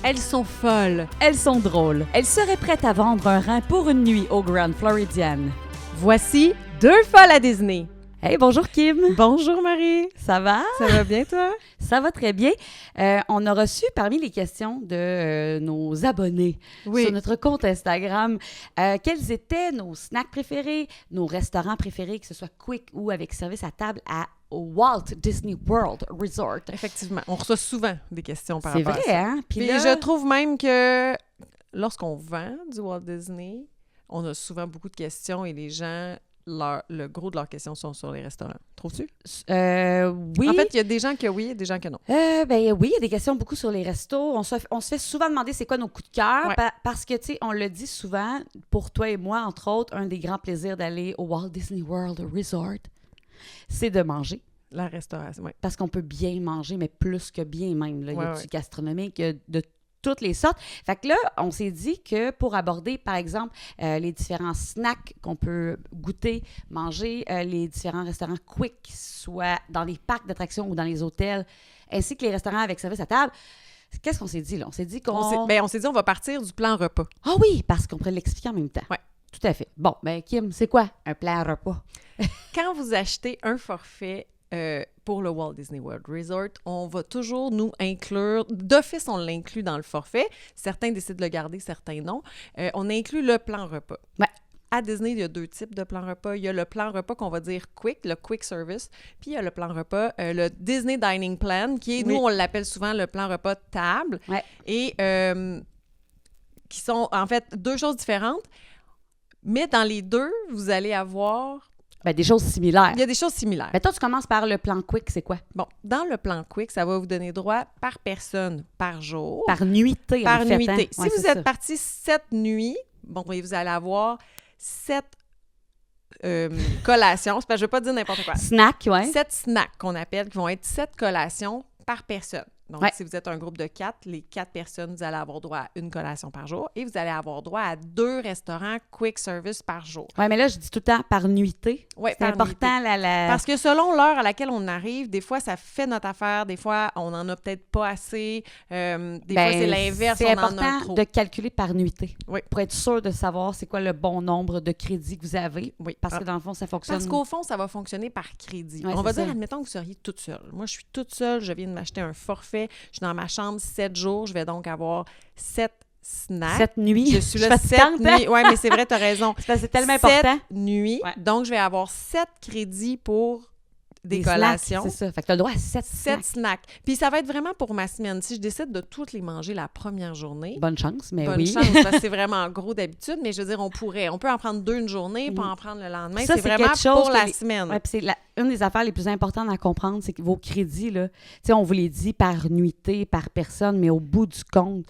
Elles sont folles, elles sont drôles. Elles seraient prêtes à vendre un rein pour une nuit au Grand Floridian. Voici 2 folles à Disney. Hey, bonjour Kim. Bonjour Marie. Ça va? Ça va bien toi? Ça va très bien. On a reçu parmi les questions de nos abonnés sur notre compte Instagram quels étaient nos snacks préférés, nos restaurants préférés, que ce soit quick ou avec service à table à Walt Disney World Resort. Effectivement, on reçoit souvent des questions par rapport à ça. C'est vrai, hein? Puis là, je trouve même que lorsqu'on vend du Walt Disney, on a souvent beaucoup de questions et les gens... le gros de leurs questions sont sur les restaurants. Trouves-tu? Oui. En fait, il y a des gens que oui et des gens que non. Oui, il y a des questions beaucoup sur les restos. On se fait souvent demander c'est quoi nos coups de cœur parce que, tu sais, on le dit souvent, pour toi et moi, entre autres, un des grands plaisirs d'aller au Walt Disney World Resort, c'est de manger. La restauration, oui. Parce qu'on peut bien manger, mais plus que bien même. Là. Il y a du gastronomique, il y a de toutes les sortes. Fait que là, on s'est dit que pour aborder, par exemple, les différents snacks qu'on peut goûter, manger, les différents restaurants quick, soit dans les parcs d'attractions ou dans les hôtels, ainsi que les restaurants avec service à table, qu'est-ce qu'on s'est dit là? On s'est dit on s'est dit on va partir du plan repas. Ah oui, parce qu'on pourrait l'expliquer en même temps. Oui. Tout à fait. Bon, Kim, c'est quoi un plan repas? Quand vous achetez un forfait pour le Walt Disney World Resort, on va toujours nous inclure, d'office on l'inclut dans le forfait, certains décident de le garder, certains non, on inclut le plan repas. Ouais. À Disney, il y a 2 types de plans repas. Il y a le plan repas qu'on va dire quick, le quick service, puis il y a le plan repas, le Disney Dining Plan, qui est, nous, on l'appelle souvent le plan repas table, et qui sont en fait 2 choses différentes, mais dans les 2, vous allez avoir... des choses similaires. Il y a des choses similaires. Toi, tu commences par le plan quick, c'est quoi? Bon, dans le plan quick, ça va vous donner droit par personne, par jour. Par nuitée, par en fait. nuitée. Hein? Si vous êtes parti 7 nuits, vous allez avoir 7 collations. C'est parce que je ne veux pas dire n'importe quoi. Snacks, oui. 7 snacks qu'on appelle, qui vont être 7 collations par personne. Donc, si vous êtes un groupe de 4, les 4 personnes, vous allez avoir droit à 1 collation par jour et vous allez avoir droit à 2 restaurants quick service par jour. Oui, mais là, je dis tout le temps par nuitée. Ouais, c'est important. Parce que selon l'heure à laquelle on arrive, des fois, ça fait notre affaire. Des fois, on n'en a peut-être pas assez. Des fois, c'est l'inverse. C'est on en a important trop. de calculer par nuitée. Oui. Pour être sûr de savoir c'est quoi le bon nombre de crédits que vous avez. Oui. Parce que dans le fond, ça fonctionne. Parce qu'au fond, ça va fonctionner par crédit. Ouais, on va dire, ça. admettons que vous seriez toute seule. Moi, je suis toute seule. Je viens de m'acheter un forfait. Je suis dans ma chambre 7 jours. Je vais donc avoir 7 snacks. 7 nuits. Je suis là 7 nuits. Oui, mais c'est vrai, tu as raison. C'est tellement important. 7 nuits. Ouais. Donc, je vais avoir 7 crédits pour des collations. Snacks, c'est ça. Fait que tu as le droit à 7 snacks. Puis ça va être vraiment pour ma semaine. Si je décide de toutes les manger la première journée... Bonne chance, mais Bonne chance, parce que c'est vraiment gros d'habitude. Mais je veux dire, on peut en prendre 2 une journée, pas en prendre le lendemain. Ça, c'est vraiment pour la semaine. Ouais, puis une des affaires les plus importantes à comprendre, c'est que vos crédits, là, tu sais, on vous les dit par nuitée, par personne, mais au bout du compte...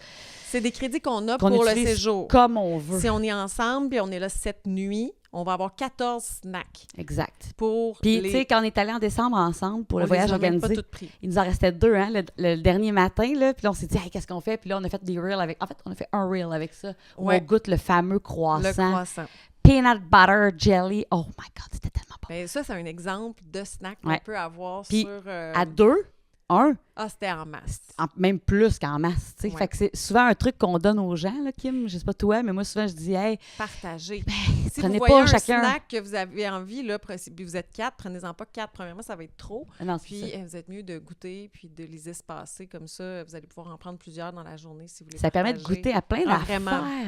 C'est des crédits qu'on a pour le séjour. Comme on veut. Si on est ensemble, puis on est là 7 nuits, on va avoir 14 snacks. Exact. Puis, tu sais, quand on est allé en décembre ensemble pour le voyage organisé, il nous en restait 2, hein, le dernier matin, là, puis là, on s'est dit, hey, qu'est-ce qu'on fait? Puis là, on a fait des reels avec... En fait, on a fait un reel avec ça, où on goûte le fameux croissant. Le croissant. Peanut butter jelly. Oh my God, c'était tellement bon. Bien, ça, c'est un exemple de snack qu'on peut avoir puis, sur... à 2, 1. Ah, c'était en masse. Même plus qu'en masse, tu sais. Fait que c'est souvent un truc qu'on donne aux gens, là, Kim. Je sais pas toi, mais moi, souvent, je dis, hey... Partagez. Si prenez vous voyez pas un chacun... snack que vous avez envie, là, puis vous êtes 4, prenez-en pas 4. Premièrement, ça va être trop. Non, puis, vous êtes mieux de goûter puis de les espacer comme ça. Vous allez pouvoir en prendre plusieurs dans la journée si vous voulez. Ça permet de goûter à plein d'affaires.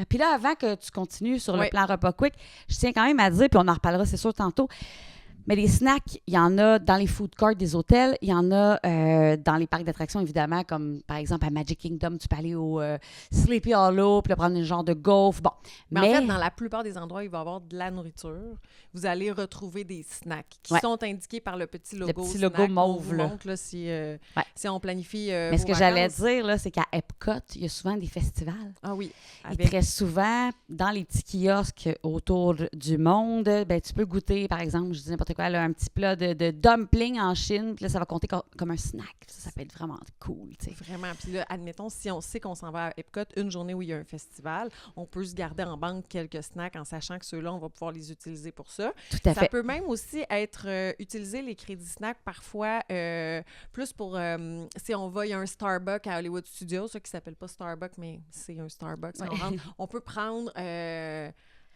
Puis là, avant que tu continues sur le plan repas quick, je tiens quand même à dire, puis on en reparlera, c'est sûr, tantôt, mais les snacks, il y en a dans les food courts des hôtels, il y en a dans les parcs d'attractions, évidemment, comme par exemple à Magic Kingdom, tu peux aller au Sleepy Hollow, puis là, prendre un genre de gaufre. Bon. Mais en fait, dans la plupart des endroits, il va y avoir de la nourriture. Vous allez retrouver des snacks qui sont indiqués par le petit logo. Le petit logo mauve. On vous montre là, si on planifie. Mais ce que j'allais dire, là, c'est qu'à Epcot, il y a souvent des festivals. Ah oui. Et très souvent, dans les petits kiosques autour du monde, ben, tu peux goûter, par exemple, je dis n'importe quoi, là, un petit plat de dumpling en Chine, puis là, ça va compter comme un snack. Ça peut être vraiment cool, tu sais. Vraiment. Puis là, admettons, si on sait qu'on s'en va à Epcot une journée où il y a un festival, on peut se garder en banque quelques snacks en sachant que ceux-là, on va pouvoir les utiliser pour ça. Tout à fait. Ça peut même aussi être utiliser les crédits snacks parfois plus pour si on va, il y a un Starbucks à Hollywood Studios, ça qui s'appelle pas Starbucks, mais c'est un Starbucks. On peut prendre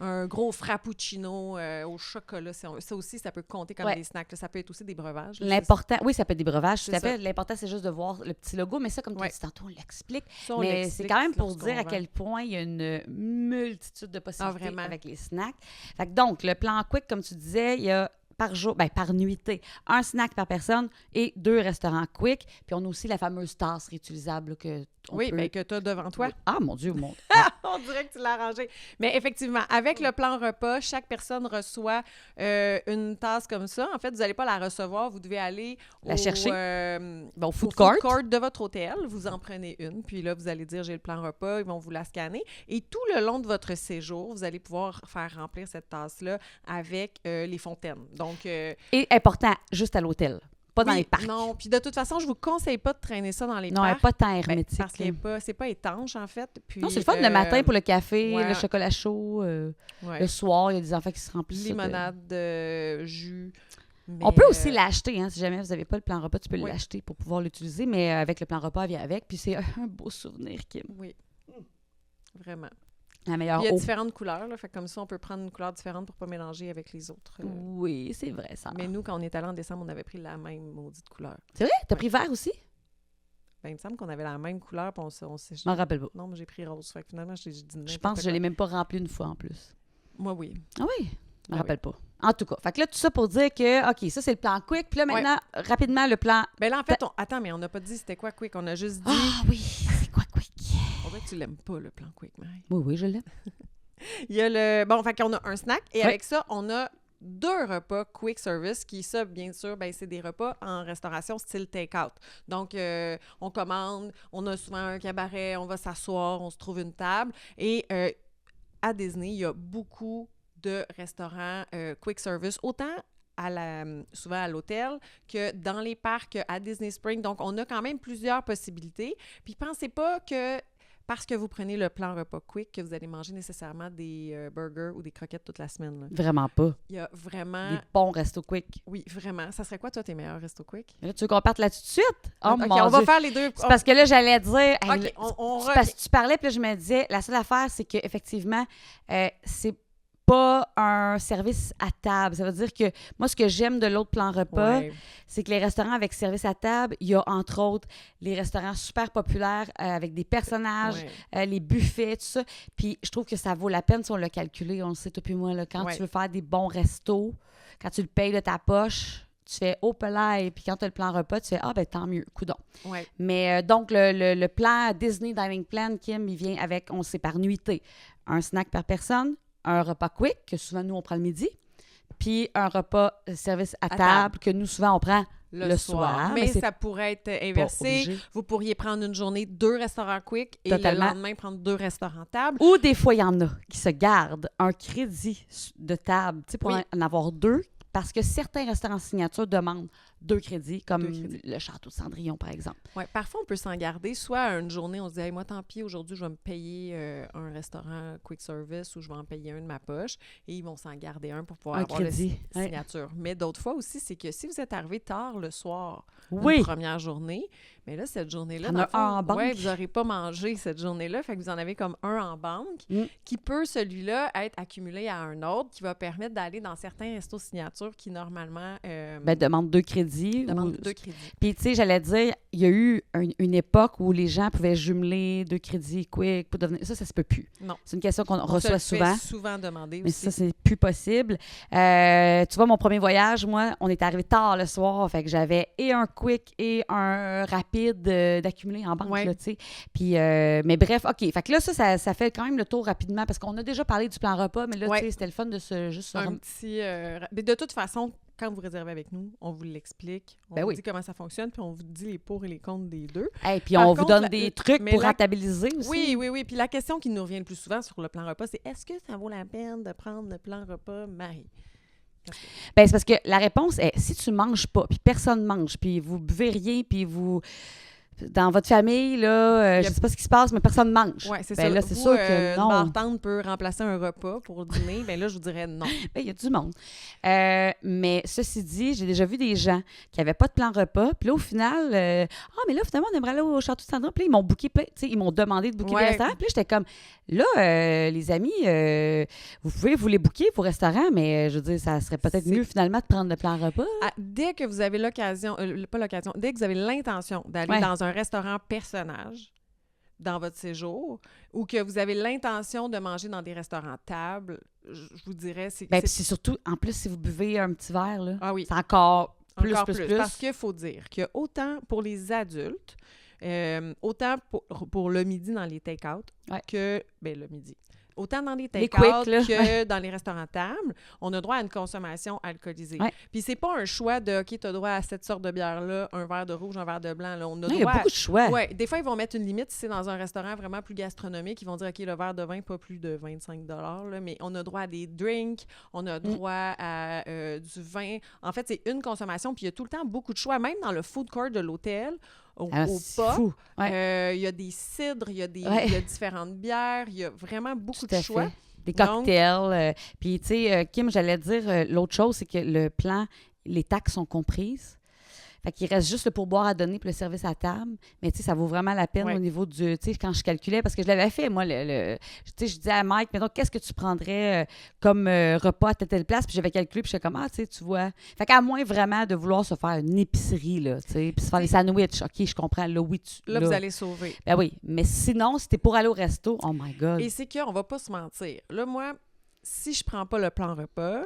un gros frappuccino au chocolat. Ça aussi, ça peut compter comme des snacks. Là, ça peut être aussi des breuvages. L'important, oui, ça peut être des breuvages, tout à fait. L'important, c'est juste de voir le petit logo, mais ça, comme tu dis tantôt, on l'explique. Mais c'est quand même pour dire à quel point il y a une multitude de possibilités avec les snacks. Fait que donc, le plan quick, comme tu disais, il y a par jour, par nuitée, un snack par personne et 2 restaurants quick. Puis on a aussi la fameuse tasse réutilisable que que tu as devant toi. Ah, mon Dieu, on dirait que tu l'as arrangé. Mais effectivement, avec le plan repas, chaque personne reçoit une tasse comme ça. En fait, vous n'allez pas la recevoir, vous devez aller chercher au food court de votre hôtel. Vous en prenez une, puis là, vous allez dire « j'ai le plan repas », ils vont vous la scanner. Et tout le long de votre séjour, vous allez pouvoir faire remplir cette tasse-là avec les fontaines. Donc, et important, juste à l'hôtel. Pas dans les parcs. Non, puis de toute façon, je vous conseille pas de traîner ça dans les parcs. Non, elle n'est pas tant hermétique. Parce que c'est pas étanche, en fait. Puis, non, c'est le fun le matin pour le café, le chocolat chaud. Le soir, il y a des enfants qui se remplissent. Limonade, jus. Mais on peut aussi l'acheter, hein, si jamais vous n'avez pas le plan repas, tu peux l'acheter pour pouvoir l'utiliser, mais avec le plan repas, elle vient avec. Puis c'est un beau souvenir, Kim. Oui, vraiment. La meilleure il y a différentes couleurs, là, fait comme ça, on peut prendre une couleur différente pour ne pas mélanger avec les autres. Oui, c'est vrai, ça. Mais nous, quand on est allé en décembre, on avait pris la même maudite couleur. C'est vrai? T'as pris vert aussi? Ben, il me semble qu'on avait la même couleur, puis on s'est... Je m'en rappelle pas. Non, moi, j'ai pris rose. Fait que finalement, j'ai dit je pense que je l'ai même pas rempli une fois en plus. Moi, oui. Ah oui? Je me rappelle pas. En tout cas, fait que là, tout ça pour dire que, OK, ça, c'est le plan quick. Puis là, maintenant, rapidement, le plan... Ben là, en fait, attends, mais on n'a pas dit c'était quoi quick. On a juste dit... Ah oui, c'est quoi quick? On dirait que tu l'aimes pas, le plan quick, Marie. Oui, je l'aime. Il y a le... Bon, fait qu'on a un snack. Et avec ça, on a 2 repas quick service qui, ça, bien sûr, ben c'est des repas en restauration style take-out. Donc, on commande, on a souvent un cabaret, on va s'asseoir, on se trouve une table. Et à Disney, il y a beaucoup de restaurants quick service, autant souvent à l'hôtel que dans les parcs à Disney Springs. Donc, on a quand même plusieurs possibilités. Puis, pensez pas que parce que vous prenez le plan repas quick que vous allez manger nécessairement des burgers ou des croquettes toute la semaine. Là. Vraiment pas. Il y a vraiment... Des bons restos quick. Oui, vraiment. Ça serait quoi, toi, tes meilleurs restos quick? Mais là, tu veux qu'on parte là-dessus tout de suite? Oh, OK, on va faire les deux. C'est parce que là, j'allais dire... OK, parce que tu parlais, puis là, je me disais, la seule affaire, c'est qu'effectivement, c'est pas un service à table. Ça veut dire que moi, ce que j'aime de l'autre plan repas, c'est que les restaurants avec service à table, il y a entre autres les restaurants super populaires avec des personnages, les buffets, tout ça. Puis je trouve que ça vaut la peine si on l'a calculé, on le sait, toi puis moi, là, quand tu veux faire des bons restos, quand tu le payes de ta poche, tu fais « oh, pelaille », puis quand tu as le plan repas, tu fais « ah, ben tant mieux, coudonc ». Mais donc, le plan Disney Dining Plan, Kim, il vient avec, on sait, par nuitée, un snack par personne, un repas quick, que souvent, nous, on prend le midi, puis un repas service à table, que nous, souvent, on prend le soir. Mais ça pourrait être inversé. Vous pourriez prendre une journée 2 restaurants quick et le lendemain, prendre 2 restaurants table. Ou des fois, il y en a qui se gardent un crédit de table, tu sais, pour en avoir 2, parce que certains restaurants signature demandent 2 crédits, comme le Château de Cendrillon, par exemple. Oui, parfois, on peut s'en garder. Soit une journée, on se dit hey, « moi, tant pis, aujourd'hui, je vais me payer un restaurant quick service ou je vais en payer un de ma poche. » Et ils vont s'en garder un pour pouvoir avoir la signature. Mais d'autres fois aussi, c'est que si vous êtes arrivé tard le soir, une première journée, mais là, cette journée-là, vous n'aurez pas mangé cette journée-là, fait que vous en avez comme un en banque qui peut, celui-là, être accumulé à un autre, qui va permettre d'aller dans certains restos signature qui, normalement... demandent 2 crédits. Puis, tu sais, j'allais dire, il y a eu une époque où les gens pouvaient jumeler 2 crédits quick pour devenir... Ça se peut plus. Non. C'est une question qu'on reçoit souvent. Souvent demandé mais aussi. Ça, c'est plus possible. Tu vois, mon premier voyage, moi, on est arrivé tard le soir, fait que j'avais et un quick et un rapide d'accumuler en banque, là, tu sais. Puis, mais bref, OK. Fait que là, ça fait quand même le tour rapidement parce qu'on a déjà parlé du plan repas, mais là, tu sais, c'était le fun de juste... Un petit... mais de toute façon, quand vous réservez avec nous, on vous l'explique, on vous dit comment ça fonctionne, puis on vous dit les pour et les contre des 2. Et puis on vous donne des trucs pour rentabiliser aussi. Oui. Puis la question qui nous revient le plus souvent sur le plan repas, c'est est-ce que ça vaut la peine de prendre le plan repas, Marie? Ben, c'est parce que la réponse est, si tu manges pas, puis personne mange, puis vous buvez rien, puis vous... Dans votre famille, là, je sais pas ce qui se passe, mais personne mange. Oui, c'est ben, ça. Là, c'est sûr que non. Une bartende peut remplacer un repas pour dîner. Bien là, je vous dirais non. Ben, il y a du monde. Mais ceci dit, j'ai déjà vu des gens qui n'avaient pas de plan repas. Puis là, au final, mais là, finalement, on aimerait aller au Château de Sandra. Puis là, ils m'ont booké plein. Tu sais, ils m'ont demandé de booker des restaurants. Puis là, j'étais comme, là, les amis, vous pouvez vous les booker vos restaurants, mais je veux dire, ça serait peut-être mieux finalement de prendre le plan repas. Dès que vous avez l'occasion, dès que vous avez l'intention d'aller dans un restaurant personnage dans votre séjour ou que vous avez l'intention de manger dans des restaurants table, je vous dirais... Puis c'est surtout, en plus, si vous buvez un petit verre, là, c'est encore plus. Parce qu'il faut dire que autant pour les adultes, autant pour le midi dans les take-out que... le midi. Autant dans les take-out que dans les restaurants table, on a droit à une consommation alcoolisée. Puis c'est pas un choix de « OK, tu as droit à cette sorte de bière-là, un verre de rouge, un verre de blanc. » Là, on a il y a beaucoup de choix. Oui, des fois, ils vont mettre une limite. Si c'est dans un restaurant vraiment plus gastronomique, ils vont dire « OK, le verre de vin, pas plus de 25 $, mais on a droit à des drinks, on a droit à du vin. » En fait, c'est une consommation, puis il y a tout le temps beaucoup de choix. Même dans le food court de l'hôtel, au pub, il y a des cidres, il y a différentes bières, il y a vraiment beaucoup de choix. Des cocktails. Puis, tu sais, Kim, j'allais dire, l'autre chose, c'est que le plan, les taxes sont comprises. Fait qu'il reste juste le pourboire à donner pour le service à table. Mais tu sais, ça vaut vraiment la peine au niveau du... Tu sais, quand je calculais, parce que je l'avais fait, moi, tu sais, je disais à Mike, mettons, qu'est-ce que tu prendrais comme repas à telle place? Puis j'avais calculé, puis j'étais comme, tu sais, tu vois. Fait qu'à moins vraiment de vouloir se faire une épicerie, là, tu sais, puis se faire des sandwichs. OK, je comprends. Là, oui, là, vous allez sauver. Ben oui. Mais sinon, si t'es pour aller au resto, oh my God. Et c'est qu'on va pas se mentir. Là, moi, si je prends pas le plan repas,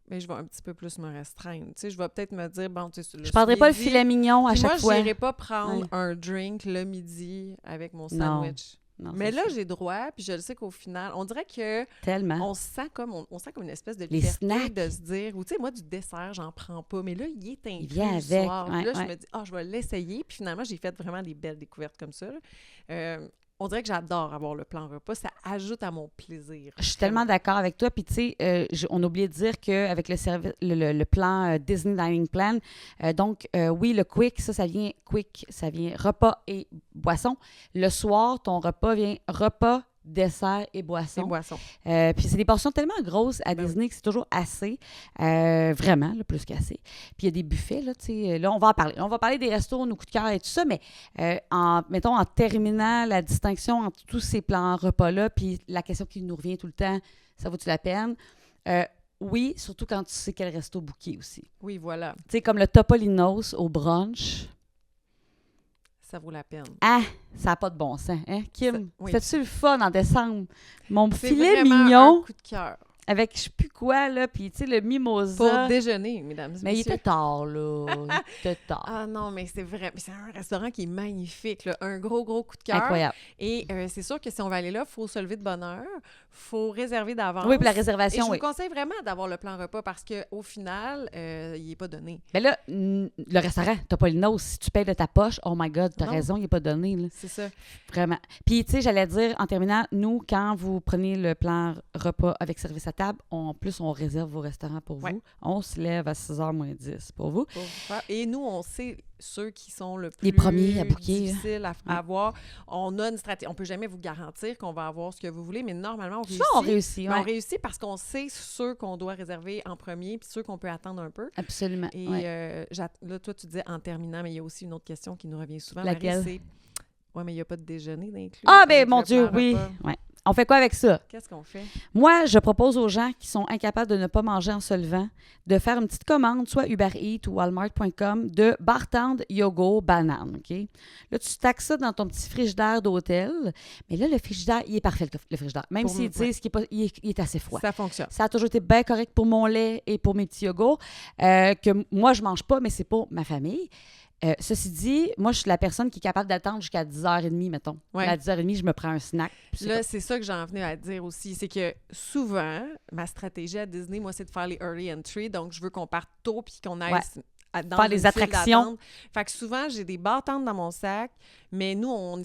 mais je vais un petit peu plus me restreindre. Tu sais, je vais peut-être me dire, bon, tu sais, je prendrai pas le filet mignon à chaque fois. Moi, je n'irai pas prendre un drink le midi avec mon sandwich. Non, mais là, j'ai droit, puis je le sais qu'au final, on dirait que... Tellement. On sent comme une espèce de liberté de se dire, ou tu sais, moi, du dessert, j'en prends pas, mais là, il est inclus le soir. Là, je me dis, je vais l'essayer, puis finalement, j'ai fait vraiment des belles découvertes comme ça. On dirait que j'adore avoir le plan repas. Ça ajoute à mon plaisir. Je suis tellement d'accord avec toi. Puis, tu sais, on a oublié de dire qu'avec le plan Disney Dining Plan, oui, le quick, ça vient repas et boisson. Le soir, ton repas vient repas, dessert et boisson. Puis c'est des portions tellement grosses à Disney que c'est toujours assez. Vraiment, là, plus qu'assez. Puis il y a des buffets, là, tu sais. Là, on va en parler. On va parler des restos, nos coups de cœur et tout ça, mais en terminant la distinction entre tous ces plans repas-là, puis la question qui nous revient tout le temps, ça vaut-tu la peine? Oui, surtout quand tu sais quel resto booker aussi. Oui, voilà. Tu sais, comme le Topolino's au brunch. Ça vaut la peine. Ah, ça n'a pas de bon sens, hein, Kim? C'était-tu le fun en décembre? Mon c'est filet mignon. Un coup de cœur. Avec je sais plus quoi, là, puis tu sais, le mimosa. Pour déjeuner, mesdames et messieurs. Mais il était tard, là. Il était tard. Ah non, mais c'est vrai. C'est un restaurant qui est magnifique, là. Un gros coup de cœur. Incroyable. Et c'est sûr que si on va aller là, il faut se lever de bonne heure. Il faut réserver d'avance. Oui, puis la réservation, et je vous conseille vraiment d'avoir le plan repas parce qu'au final, il n'est pas donné. Mais là, le restaurant, t'as pas le nose. Si tu payes de ta poche, oh my God, t'as raison, il n'est pas donné. Là. C'est ça. Vraiment. Puis, tu sais, j'allais dire, en terminant, nous, quand vous prenez le plan repas avec service à table, en plus, on réserve vos restaurants pour vous. On se lève à 6h moins 10 pour vous. Et nous, on sait ceux qui sont le plus les premiers à booker, difficiles à avoir. On a une stratégie. On ne peut jamais vous garantir qu'on va avoir ce que vous voulez, mais normalement, on réussit. On réussit parce qu'on sait ceux qu'on doit réserver en premier puis ceux qu'on peut attendre un peu. Absolument. Et là, toi, tu disais en terminant, mais il y a aussi une autre question qui nous revient souvent. Laquelle? Marie, oui, mais il n'y a pas de déjeuner d'inclus. Ah, ben mon Dieu, oui. Ouais. On fait quoi avec ça? Qu'est-ce qu'on fait? Moi, je propose aux gens qui sont incapables de ne pas manger en se levant de faire une petite commande, soit Uber Eats ou Walmart.com, de bartende, yogourt, banane, OK? Là, tu stacks ça dans ton petit frigidaire d'hôtel. Mais là, le frigidaire, il est parfait, le frigidaire. Même s'ils disent qu'il est assez froid. Ça fonctionne. Ça a toujours été bien correct pour mon lait et pour mes petits yogourts, que moi, je mange pas, mais c'est pour ma famille. Ceci dit, moi, je suis la personne qui est capable d'attendre jusqu'à 10h30, mettons. À 10h30, je me prends un snack. Là, c'est ça que j'en venais à dire aussi. C'est que souvent, ma stratégie à Disney, moi, c'est de faire les early entry. Donc, je veux qu'on parte tôt puis qu'on aille faire les attractions. Fait que souvent, j'ai des bartendes dans mon sac, mais nous, on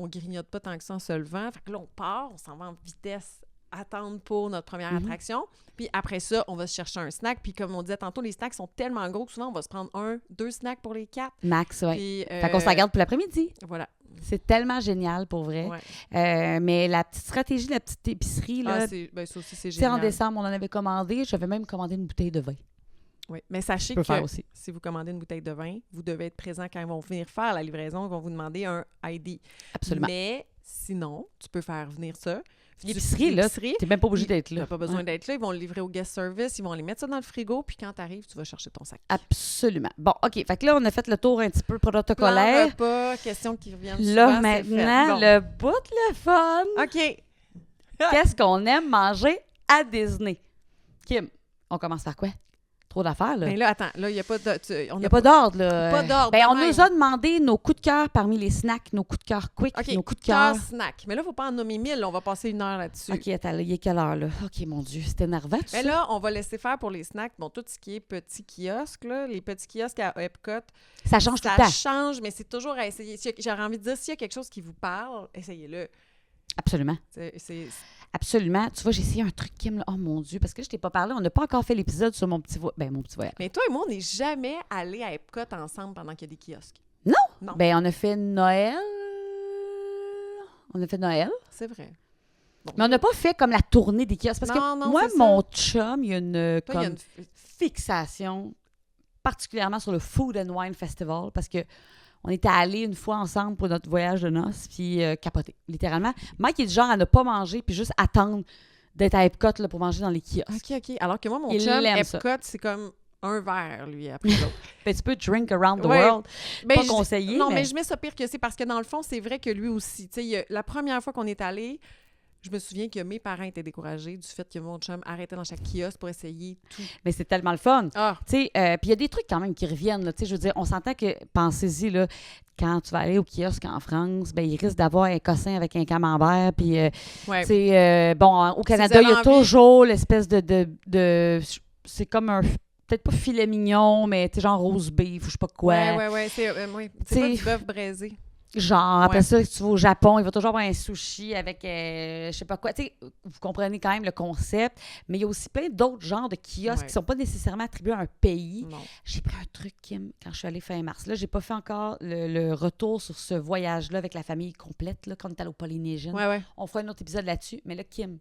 grignote pas tant que ça en se levant. Fait que là, on part, on s'en va en vitesse attendre pour notre première attraction. Puis après ça, on va se chercher un snack. Puis comme on disait tantôt, les snacks sont tellement gros que souvent, on va se prendre 2 snacks pour les 4. Max, oui. Fait qu'on s'en garde pour l'après-midi. Voilà. C'est tellement génial, pour vrai. Ouais. Mais la petite stratégie, la petite épicerie, là... ça aussi, c'est génial. En décembre, on en avait commandé. J'avais même commandé une bouteille de vin. Oui, mais sachez que si vous commandez une bouteille de vin, vous devez être présent quand ils vont venir faire la livraison. Ils vont vous demander un ID. Absolument. Mais sinon, tu peux faire venir ça. L'épicerie, là, t'es même pas obligé d'être là. T'as pas besoin d'être là. Ils vont le livrer au guest service. Ils vont les mettre ça dans le frigo. Puis quand t'arrives, tu vas chercher ton sac. Absolument. Bon, OK. Fait que là, on a fait le tour un petit peu protocolaire. Pas question qui reviennent souvent. Là, maintenant, le bout de le fun. OK. Qu'est-ce qu'on aime manger à Disney? Kim, on commence par quoi? Trop d'affaires, là. Mais là, attends, là, il n'y a pas de... Il n'y a pas d'ordre, là. Pas d'ordre. Ben, on nous a demandé nos coups de cœur parmi les snacks, nos coups de cœur quick, nos coups de cœur... snack. Mais là, il ne faut pas en nommer 1000. On va passer 1 heure là-dessus. OK, attends, là, il est quelle heure, là? OK, mon Dieu, c'était énervant, tout ça. Mais là, on va laisser faire pour les snacks. Bon, tout ce qui est petits kiosques, là, les petits kiosques à Epcot... Ça change tout le temps. Ça change, mais c'est toujours à essayer. J'aurais envie de dire, s'il y a quelque chose qui vous parle, essayez-le. Absolument. Absolument. Tu vois, j'ai essayé un truc, Kim, là. Oh mon Dieu, parce que je t'ai pas parlé. On n'a pas encore fait l'épisode sur mon petit voyage. Mais toi et moi, on n'est jamais allés à Epcot ensemble pendant qu'il y a des kiosques. Non? Ben, on a fait Noël. C'est vrai. Bon. Mais on n'a pas fait comme la tournée des kiosques. Parce que moi, mon chum, il y a une fixation, particulièrement sur le Food and Wine Festival, parce que on était allés une fois ensemble pour notre voyage de noces, puis capoté, littéralement. Mike est du genre à ne pas manger, puis juste attendre d'être à Epcot là, pour manger dans les kiosques. OK. Alors que moi, mon chum, Epcot, c'est comme un verre, lui, après l'autre. Ben, tu peux drink around the world. Pas conseillé, non, mais je mets ça pire que c'est parce que dans le fond, c'est vrai que lui aussi. Tu sais, la première fois qu'on est allé, je me souviens que mes parents étaient découragés du fait que mon chum arrêtait dans chaque kiosque pour essayer tout. Mais c'est tellement le fun. Tu sais, puis il y a des trucs quand même qui reviennent. Tu sais, je veux dire, on s'entend que, pensez-y, là, quand tu vas aller au kiosque en France, ben il risque d'avoir un cossin avec un camembert. Puis, tu sais, bon, au Canada, il y a toujours l'espèce de c'est comme un... Peut-être pas filet mignon, mais tu sais, genre rose beef ou je sais pas quoi. Oui. C'est pas du bœuf braisé. Genre, après ça, si tu vas au Japon, il va toujours avoir un sushi avec je sais pas quoi. Tu sais, vous comprenez quand même le concept, mais il y a aussi plein d'autres genres de kiosques qui sont pas nécessairement attribués à un pays. Non. J'ai pris un truc, Kim, quand je suis allée fin mars. Là, j'ai pas fait encore le retour sur ce voyage-là avec la famille complète, là, quand on est allé au Polynésien. On fera un autre épisode là-dessus. Mais là, Kim,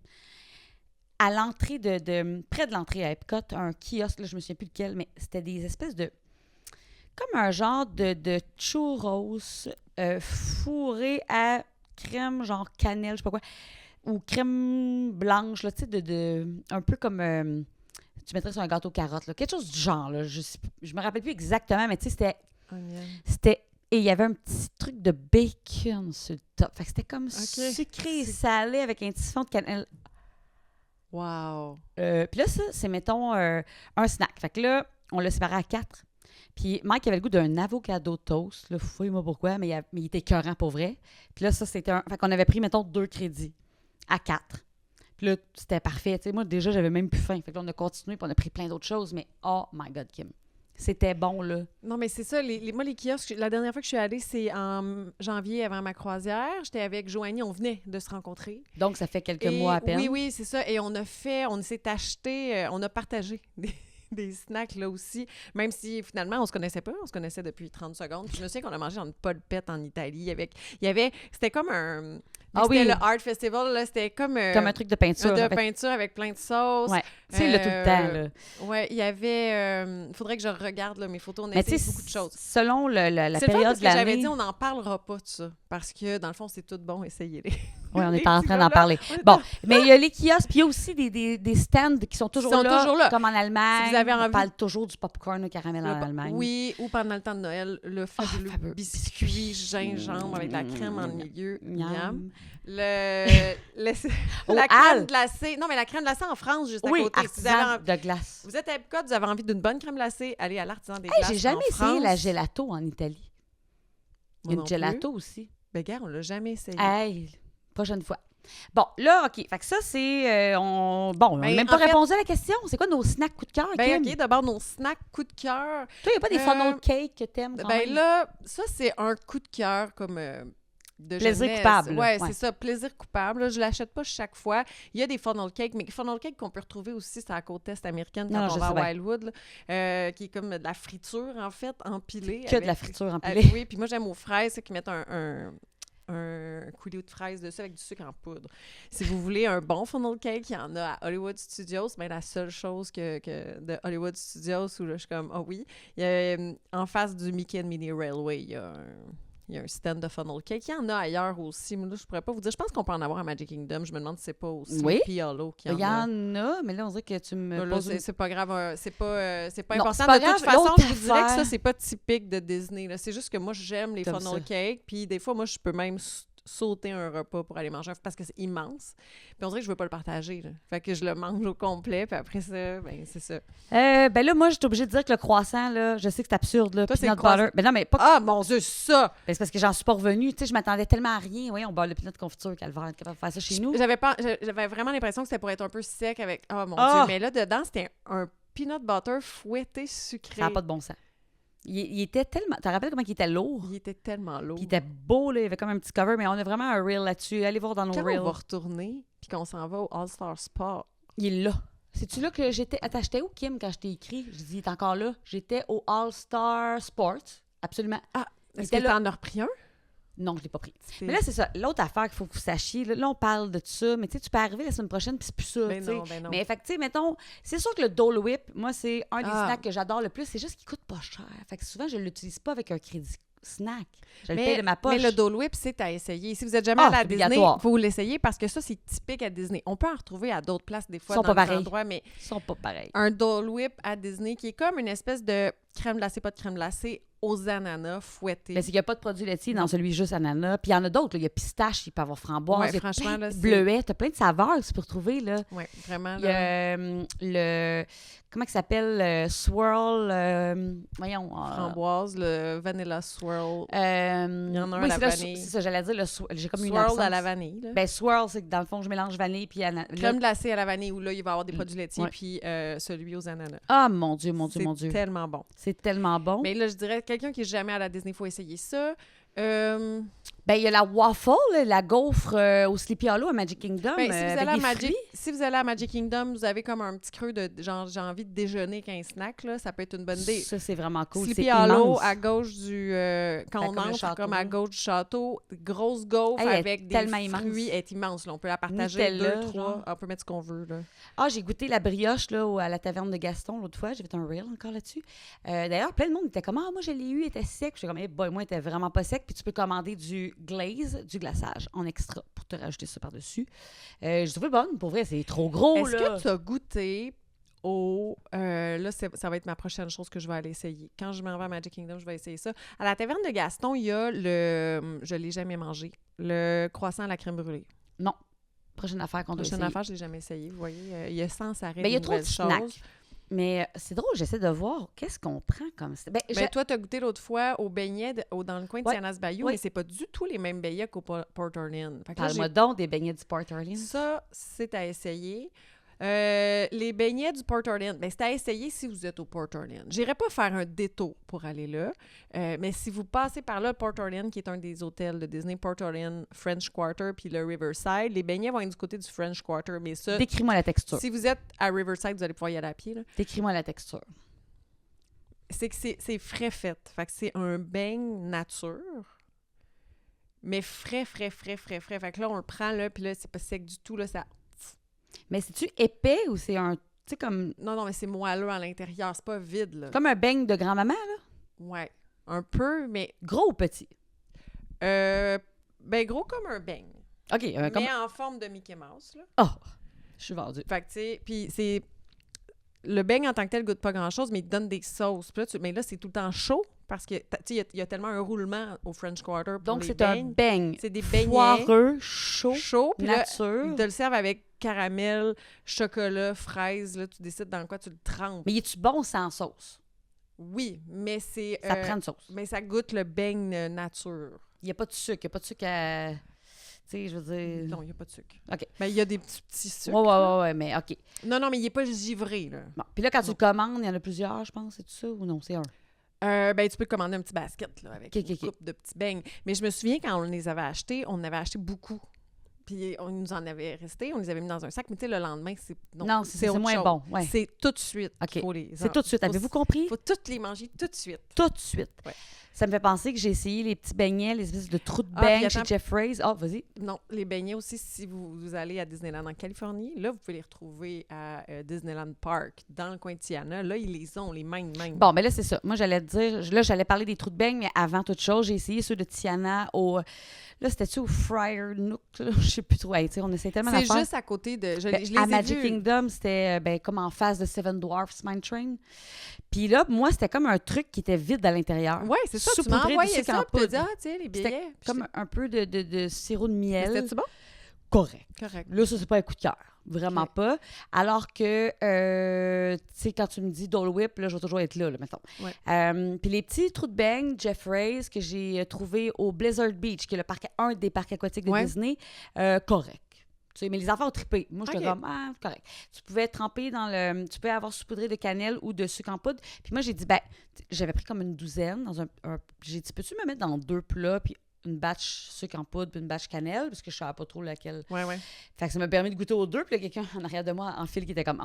à l'entrée près de l'entrée à Epcot, un kiosque, là, je me souviens plus lequel, mais c'était des espèces de... comme un genre de churros fourré à crème, genre cannelle, je sais pas quoi, ou crème blanche, là, tu sais, un peu comme tu mettrais sur un gâteau carotte, là, quelque chose du genre, là, je me rappelle plus exactement, mais tu sais, c'était et il y avait un petit truc de bacon sur le top, fait que c'était comme sucré et salé avec un petit fond de cannelle. Wow! Puis là, ça, c'est, mettons, un snack. Fait que là, on l'a séparé à 4. Puis Mike avait le goût d'un avocado toast. Là, fouille-moi pourquoi, mais il était écœurant pour vrai. Puis là, ça, c'était un... Fait qu'on avait pris, mettons, 2 crédits à 4. Puis là, c'était parfait. Tu sais, moi, déjà, j'avais même plus faim. Fait que là, on a continué, puis on a pris plein d'autres choses. Mais oh my God, Kim. C'était bon, là. Non, mais c'est ça. Moi, les kiosques, la dernière fois que je suis allée, c'est en janvier avant ma croisière. J'étais avec Joanie. On venait de se rencontrer. Donc, ça fait quelques mois à peine. Oui, c'est ça. Et on s'est acheté, on a partagé des snacks là aussi, même si finalement on se connaissait pas, on se connaissait depuis 30 secondes. Puis je me souviens qu'on a mangé dans une polpette en Italie c'était comme un c'était le Art Festival, là, c'était comme un truc de peinture. Peinture avec plein de sauces. Ouais, c'est là tout le temps, là. Ouais, il y avait... Il faudrait que je regarde là, mes photos, on a essayé beaucoup de choses. Selon la période de l'année... J'avais dit, on n'en parlera pas de ça, parce que dans le fond, c'est tout bon, essayez-les. Oui, on est en train d'en parler. Bon, mais il y a les kiosques, puis il y a aussi des stands qui sont toujours là, comme en Allemagne. Si vous avez envie... On parle toujours du popcorn au caramel en Allemagne. Oui, ou pendant le temps de Noël, le fabuleux biscuit gingembre avec la crème en milieu. Miam. La crème glacée. Non, mais la crème glacée en France, juste à côté. Artisan de glace. Vous êtes à Epcot, vous avez envie d'une bonne crème glacée, allez à l'Artisan des glaces. J'ai jamais essayé la gelato en Italie. Il y a une gelato aussi. Ben, gars, on l'a jamais essayé. Hey, prochaine fois. Bon, là, OK. Fait que ça, c'est... on n'a même pas répondu à la question. C'est quoi nos snacks coup de cœur, Kim? OK, d'abord, nos snacks coup de cœur. Toi, il n'y a pas des funnel cakes que t'aimes quand même? Là, ça, c'est un coup de cœur comme... plaisir jeunesse. coupable. Ouais, c'est ça, plaisir coupable. Là, je l'achète pas chaque fois. Il y a des funnel cakes, mais funnel cakes qu'on peut retrouver aussi sur la côte est américaine quand on va à Wildwood, là, qui est comme de la friture, en fait, empilée. De la friture empilée. Oui, puis moi, j'aime aux fraises qui mettent un coulis de fraises dessus avec du sucre en poudre. Si vous voulez un bon funnel cake, il y en a à Hollywood Studios, mais la seule chose que de Hollywood Studios où là, je suis comme, oui, il y a, en face du Mickey and Minnie Railway, il y a un stand de funnel cake. Il y en a ailleurs aussi, mais là, je pourrais pas vous dire. Je pense qu'on peut en avoir à Magic Kingdom. Je me demande si c'est pas aussi Sleepy Hollow qu'il y en a. Il y en a, mais là, on dirait que tu me poses... C'est pas grave. C'est pas important. De toute façon, je vous dirais que ça, c'est pas typique de Disney. Là. C'est juste que moi, j'aime les funnel cakes. Puis des fois, moi, je peux même sauter un repas pour aller manger parce que c'est immense. Puis on dirait que je veux pas le partager. Là. Fait que je le mange au complet. Puis après ça, ben c'est ça. Ben là, moi, je suis obligée de dire que le croissant, là, je sais que c'est absurde. Là, toi, c'est peanut butter. Ben non, mais pas... Ah, mon Dieu, ça! Ben, c'est parce que j'en suis pas revenue. Tu sais, je m'attendais tellement à rien. Oui, on boit le peanut confiture, Calvaire, être capable de faire ça chez nous. J'avais vraiment l'impression que c'était pour être un peu sec avec... Oh, mon Dieu. Mais là, dedans, c'était un peanut butter fouetté sucré. Ça n'a pas de bon sens. Il était tellement... Tu te rappelles comment il était lourd? Il était tellement lourd. Puis il était beau, là. Il avait comme un petit cover, mais on a vraiment un reel là-dessus. Allez voir dans nos reels. Quand on va retourner, puis qu'on s'en va au All-Star Spa. Il est là. C'est-tu là que j'étais... Attends, j'étais où, Kim, quand je t'ai écrit? Je dis, il est encore là. J'étais au All-Star Sports. Absolument. Ah, est-ce que t'en as repris un? Non, je ne l'ai pas pris. Mais là, c'est ça. L'autre affaire qu'il faut que vous sachiez, là, on parle de tout ça, mais tu sais, tu peux arriver la semaine prochaine, puis c'est plus ça. Ben non. Mais fait que, tu sais, mettons, c'est sûr que le Dole Whip, moi, c'est un des snacks que j'adore le plus. C'est juste qu'il coûte pas cher. Fait que souvent, je ne l'utilise pas avec un crédit snack. Je le paye de ma poche. Mais le Dole Whip, c'est à essayer. Si vous n'êtes jamais allé à Disney, il faut l'essayer parce que ça, c'est typique à Disney. On peut en retrouver à d'autres places des fois dans des endroits, mais ils sont pas pareils. Un Dole Whip à Disney qui est comme une espèce de crème glacée, pas de crème glacée, aux ananas fouettés. Mais c'est qu'il n'y a pas de produits laitiers dans celui juste ananas. Puis il y en a d'autres. Il y a pistache, il peut y avoir framboise, il y a franchement, là, bleuet. Tu as plein de saveurs que tu peux retrouver. Oui, vraiment. Il y a le... Comment il s'appelle? Swirl... voyons. Framboise, le vanilla swirl. Il y en a un à la vanille. C'est ça, j'allais dire. J'ai comme une swirl à la vanille. Là. Ben, swirl, c'est que dans le fond, je mélange vanille puis crème glacée à la vanille où là, il va y avoir des produits laitiers puis celui aux ananas. Ah, mon Dieu. C'est tellement bon. C'est tellement bon. Mais là, je dirais, quelqu'un qui n'est jamais à la Disney, il faut essayer ça. Ben, il y a la waffle, la gaufre au Sleepy Hollow à Magic Kingdom. Ben, si vous allez à Magic Kingdom, vous avez comme un petit creux de genre, j'ai envie de déjeuner qu'un snack, là, ça peut être une bonne idée. Ça, c'est vraiment cool. Sleepy Hollow, à gauche du... quand on entre, comme à gauche du château, grosse gaufre avec des fruits. Elle est immense. Là. On peut la partager, Nutella, 2, 3. On peut mettre ce qu'on veut. Là. Ah, j'ai goûté la brioche là, à la taverne de Gaston l'autre fois. J'ai fait un reel encore là-dessus. D'ailleurs, plein de monde était comme « Ah, moi, je l'ai eu, il était sec. » J'étais comme « moi, il était vraiment pas sec. » Puis tu peux commander du glaze, du glaçage en extra pour te rajouter ça par-dessus. Je trouvais bonne, pour vrai, c'est trop gros. Est-ce que tu as goûté au... là, ça va être ma prochaine chose que je vais aller essayer. Quand je m'en vais à Magic Kingdom, je vais essayer ça. À la taverne de Gaston, il y a le... Je ne l'ai jamais mangé. Le croissant à la crème brûlée. Non. Prochaine affaire qu'on doit essayer. Prochaine affaire, je ne l'ai jamais essayé. Vous voyez, il y a sans arrêt il y a trop de choses. snacks. Mais c'est drôle, j'essaie de voir qu'est-ce qu'on prend comme ça. Toi, tu as goûté l'autre fois aux beignets dans le coin de Tiana's Bayou, mais c'est pas du tout les mêmes beignets qu'au Port Orleans. Parle-moi donc des beignets du Port Orleans. Ça, c'est à essayer. Les beignets du Port Orleans, c'est à essayer si vous êtes au Port Orleans. J'irai pas faire un détour pour aller là, mais si vous passez par là, le Port Orleans, qui est un des hôtels de Disney, Port Orleans, French Quarter, puis le Riverside, les beignets vont être du côté du French Quarter, mais ça... Décris-moi la texture. Si vous êtes à Riverside, vous allez pouvoir y aller à pied. Là. Décris-moi la texture. C'est que c'est frais fait. Fait que c'est un beigne nature, mais frais. Fait que là, on le prend, là, puis là, c'est pas sec du tout, là, ça... Mais c'est-tu épais ou c'est un... Tu sais, comme... Non, mais c'est moelleux à l'intérieur. C'est pas vide, là. Comme un beigne de grand-maman, là? Ouais. Un peu, mais... Gros ou petit? Gros comme un beigne. OK. Mais en forme de Mickey Mouse, là. Oh! Je suis vendue. Fait que, tu sais, puis c'est... Le beigne, en tant que tel, goûte pas grand-chose, mais il donne des sauces. Puis là, mais là, c'est tout le temps chaud parce que, tu sais, il y a tellement un roulement au French Quarter pour donc, les c'est beignes. un beigne. C'est des beignets foireux, chaud, puis nature. Là, ils te le servent avec caramel, chocolat, fraise. Là, tu décides dans quoi tu le trempes. Mais es-tu bon sans sauce? Oui, mais c'est... Ça prend une sauce. Mais ça goûte le beigne nature. Il n'y a pas de sucre. Il n'y a pas de sucre à... Tu sais, je veux dire... Non, il n'y a pas de sucre. OK. Mais il y a des petits sucres. Ouais, mais OK. Non, mais il n'est pas givré, là. Bon. Puis là, quand tu le commandes, il y en a plusieurs, je pense, c'est tout ça? Ou non, c'est un? Tu peux commander un petit basket là, avec une coupe de petits beignes. Mais je me souviens, quand on les avait achetés, on avait acheté beaucoup. Puis on nous en avait resté, on les avait mis dans un sac. Mais tu sais, le lendemain, c'est moins chose. Bon. Ouais. C'est tout de suite. Okay. C'est tout de suite. Avez-vous compris? Il faut toutes les manger tout de suite. Tout de suite. Ouais. Ça me fait penser que j'ai essayé les petits beignets, les espèces de trous de beignes chez Jeffrey's. Vas-y. Non, les beignets aussi, si vous allez à Disneyland en Californie, là, vous pouvez les retrouver à Disneyland Park, dans le coin de Tiana. Là, ils les ont, les mêmes. Bon, ben là, c'est ça. Moi, j'allais te dire, là, j'allais parler des trous de beignes, mais avant toute chose, j'ai essayé ceux de Tiana Là, c'était-tu au Friar Nook? Je sais plus trop. Hey, on essaie tellement d'affaires. C'est juste à côté de... Je les à Magic Kingdom, c'était comme en face de Seven Dwarfs Mine Train. Puis là, moi, c'était comme un truc qui était vide à l'intérieur. Oui, c'est ça. Tu m'as envoyé ça, puis tu dis, tiens, les billets. C'était comme un peu de sirop de miel. C'était-tu bon? Correct. Là, ça, c'est pas un coup de cœur. Vraiment pas. Alors que, tu sais, quand tu me dis Dole Whip, là, je vais toujours être là mettons. Ouais. Puis les petits trous de beignes Jeffrey's que j'ai trouvés au Blizzard Beach, qui est un des parcs aquatiques de Disney, correct. Tu sais, mais les enfants ont trippé. Moi, je suis comme, correct. Tu pouvais tremper tu pouvais avoir saupoudré de cannelle ou de sucre en poudre. Puis moi, j'ai dit, j'avais pris comme une douzaine dans j'ai dit, peux-tu me mettre dans 2 plats, puis une batch sucre en poudre puis une batch cannelle, parce que je savais pas trop laquelle. Ouais. Fait que ça m'a permis de goûter aux 2. Puis là, quelqu'un en arrière de moi, en file, qui était comme,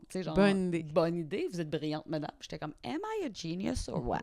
tu sais, genre, bonne idée, vous êtes brillante, madame. J'étais comme, am I a genius or what?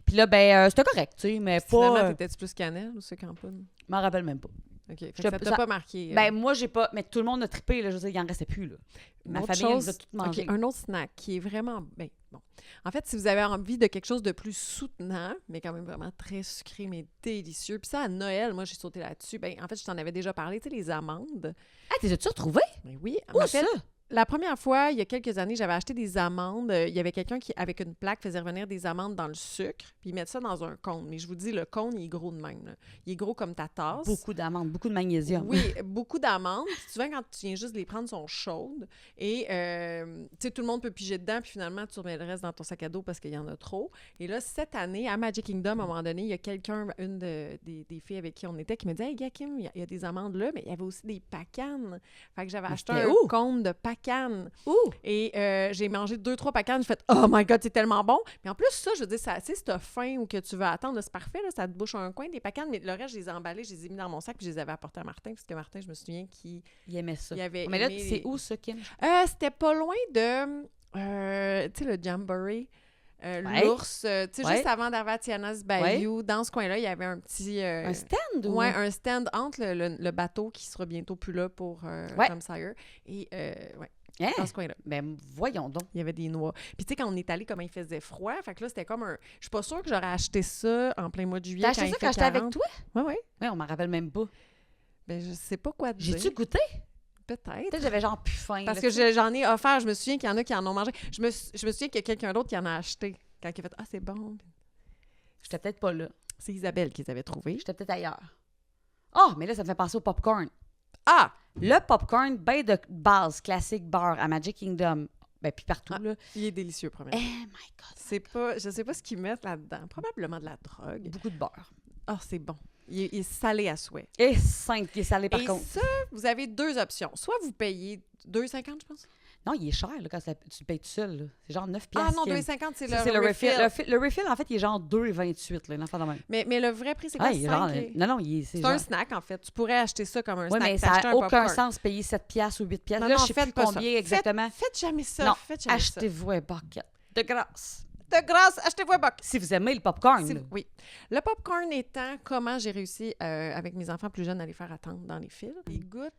Puis là, c'était correct, tu sais, mais pas... Finalement, t'étais-tu plus cannelle ou sucre en poudre? Je m'en rappelle même pas. OK. Ça t'a pas marqué. Moi, j'ai pas... Mais tout le monde a trippé, là. Je veux dire, il en restait plus, là. Ma famille, elle nous a tout mangé. OK, un autre snack qui est vraiment... bon. En fait, si vous avez envie de quelque chose de plus soutenant, mais quand même vraiment très sucré, mais délicieux, puis ça, à Noël, moi, j'ai sauté là-dessus. En fait, je t'en avais déjà parlé, tu sais, les amandes. Ah, t'es as-tu retrouvé? Mais oui. Où ça? La première fois, il y a quelques années, j'avais acheté des amandes. Il y avait quelqu'un qui, avec une plaque, faisait revenir des amandes dans le sucre, puis ils mettent ça dans un cône. Mais je vous dis, le cône, il est gros de même. Là. Il est gros comme ta tasse. Beaucoup d'amandes, beaucoup de magnésium. Oui, beaucoup d'amandes. Puis souvent, quand tu viens juste de les prendre, sont chaudes. Et, tu sais, tout le monde peut piger dedans, puis finalement, tu remets le reste dans ton sac à dos parce qu'il y en a trop. Et là, cette année, à Magic Kingdom, à un moment donné, il y a quelqu'un, des filles avec qui on était, qui me disait « Hey, Gakim, il y a des amandes là, mais il y avait aussi des pacanes. » Fait que j'avais acheté un cône de pacane. Et j'ai mangé 2-3 pacanes. J'ai fait « Oh my God, c'est tellement bon! » Mais en plus, ça, je veux dire, si t'as faim ou que tu veux attendre, là, c'est parfait, là, ça te bouche un coin des pacanes. Mais le reste, je les ai emballés, je les ai mis dans mon sac, puis je les avais apportés à Martin, parce que Martin, je me souviens qu'il aimait ça. Mais là, c'est où ça, Kim? C'était pas loin de, tu sais, le Jamboree. L'ours, tu sais, juste avant d'arriver à Tiana's Bayou, dans ce coin-là, il y avait un petit... un stand? Oui, un stand entre le bateau qui sera bientôt plus là pour Tom Sawyer. Et, dans ce coin-là. Ben, voyons donc. Il y avait des noix. Puis, tu sais, quand on est allé, comment il faisait froid, fait que là, c'était comme un... Je suis pas sûre que j'aurais acheté ça en plein mois de juillet. T'as acheté ça quand j'étais avec toi? Oui. Oui, on m'en rappelle même pas. Ben, je sais pas quoi te dire. J'ai-tu goûté? Peut-être. Peut-être j'avais genre plus faim. Parce que j'en ai offert. Je me souviens qu'il y en a qui en ont mangé. Je me souviens qu'il y a quelqu'un d'autre qui en a acheté. Quand il a fait « Ah, c'est bon. » J'étais peut-être pas là. C'est Isabelle qui les avait trouvés. J'étais peut-être ailleurs. Oh, mais là, ça me fait penser au popcorn. Ah! Le popcorn, de base, classique bar à Magic Kingdom. Ben, puis partout, là. Il est délicieux, premièrement. Oh my God. Je sais pas ce qu'ils mettent là-dedans. Probablement de la drogue. Beaucoup de beurre. Ah, c'est bon. Il est salé à souhait. Et 5 qui est salé, par contre. Et ça, vous avez 2 options. Soit vous payez 2,50, je pense. Non, il est cher là, quand tu le payes tout seul. Là. C'est genre 9$. Ah non, 2,50, c'est le refill. Le refill, en fait, il est genre 2,28$. Là, de même. Mais le vrai prix, c'est quoi? Non, c'est un snack, en fait. Tu pourrais acheter ça comme un snack. Oui, mais ça n'a aucun sens payer 7$ ou 8$. Non, là, je sais plus combien exactement. Faites jamais ça. Non, achetez-vous un bucket. De grâce. De grâce, achetez-vous un bucket. Si vous aimez le popcorn. Oui. Le popcorn étant comment j'ai réussi, avec mes enfants plus jeunes, à les faire attendre dans les files. Ils goûtent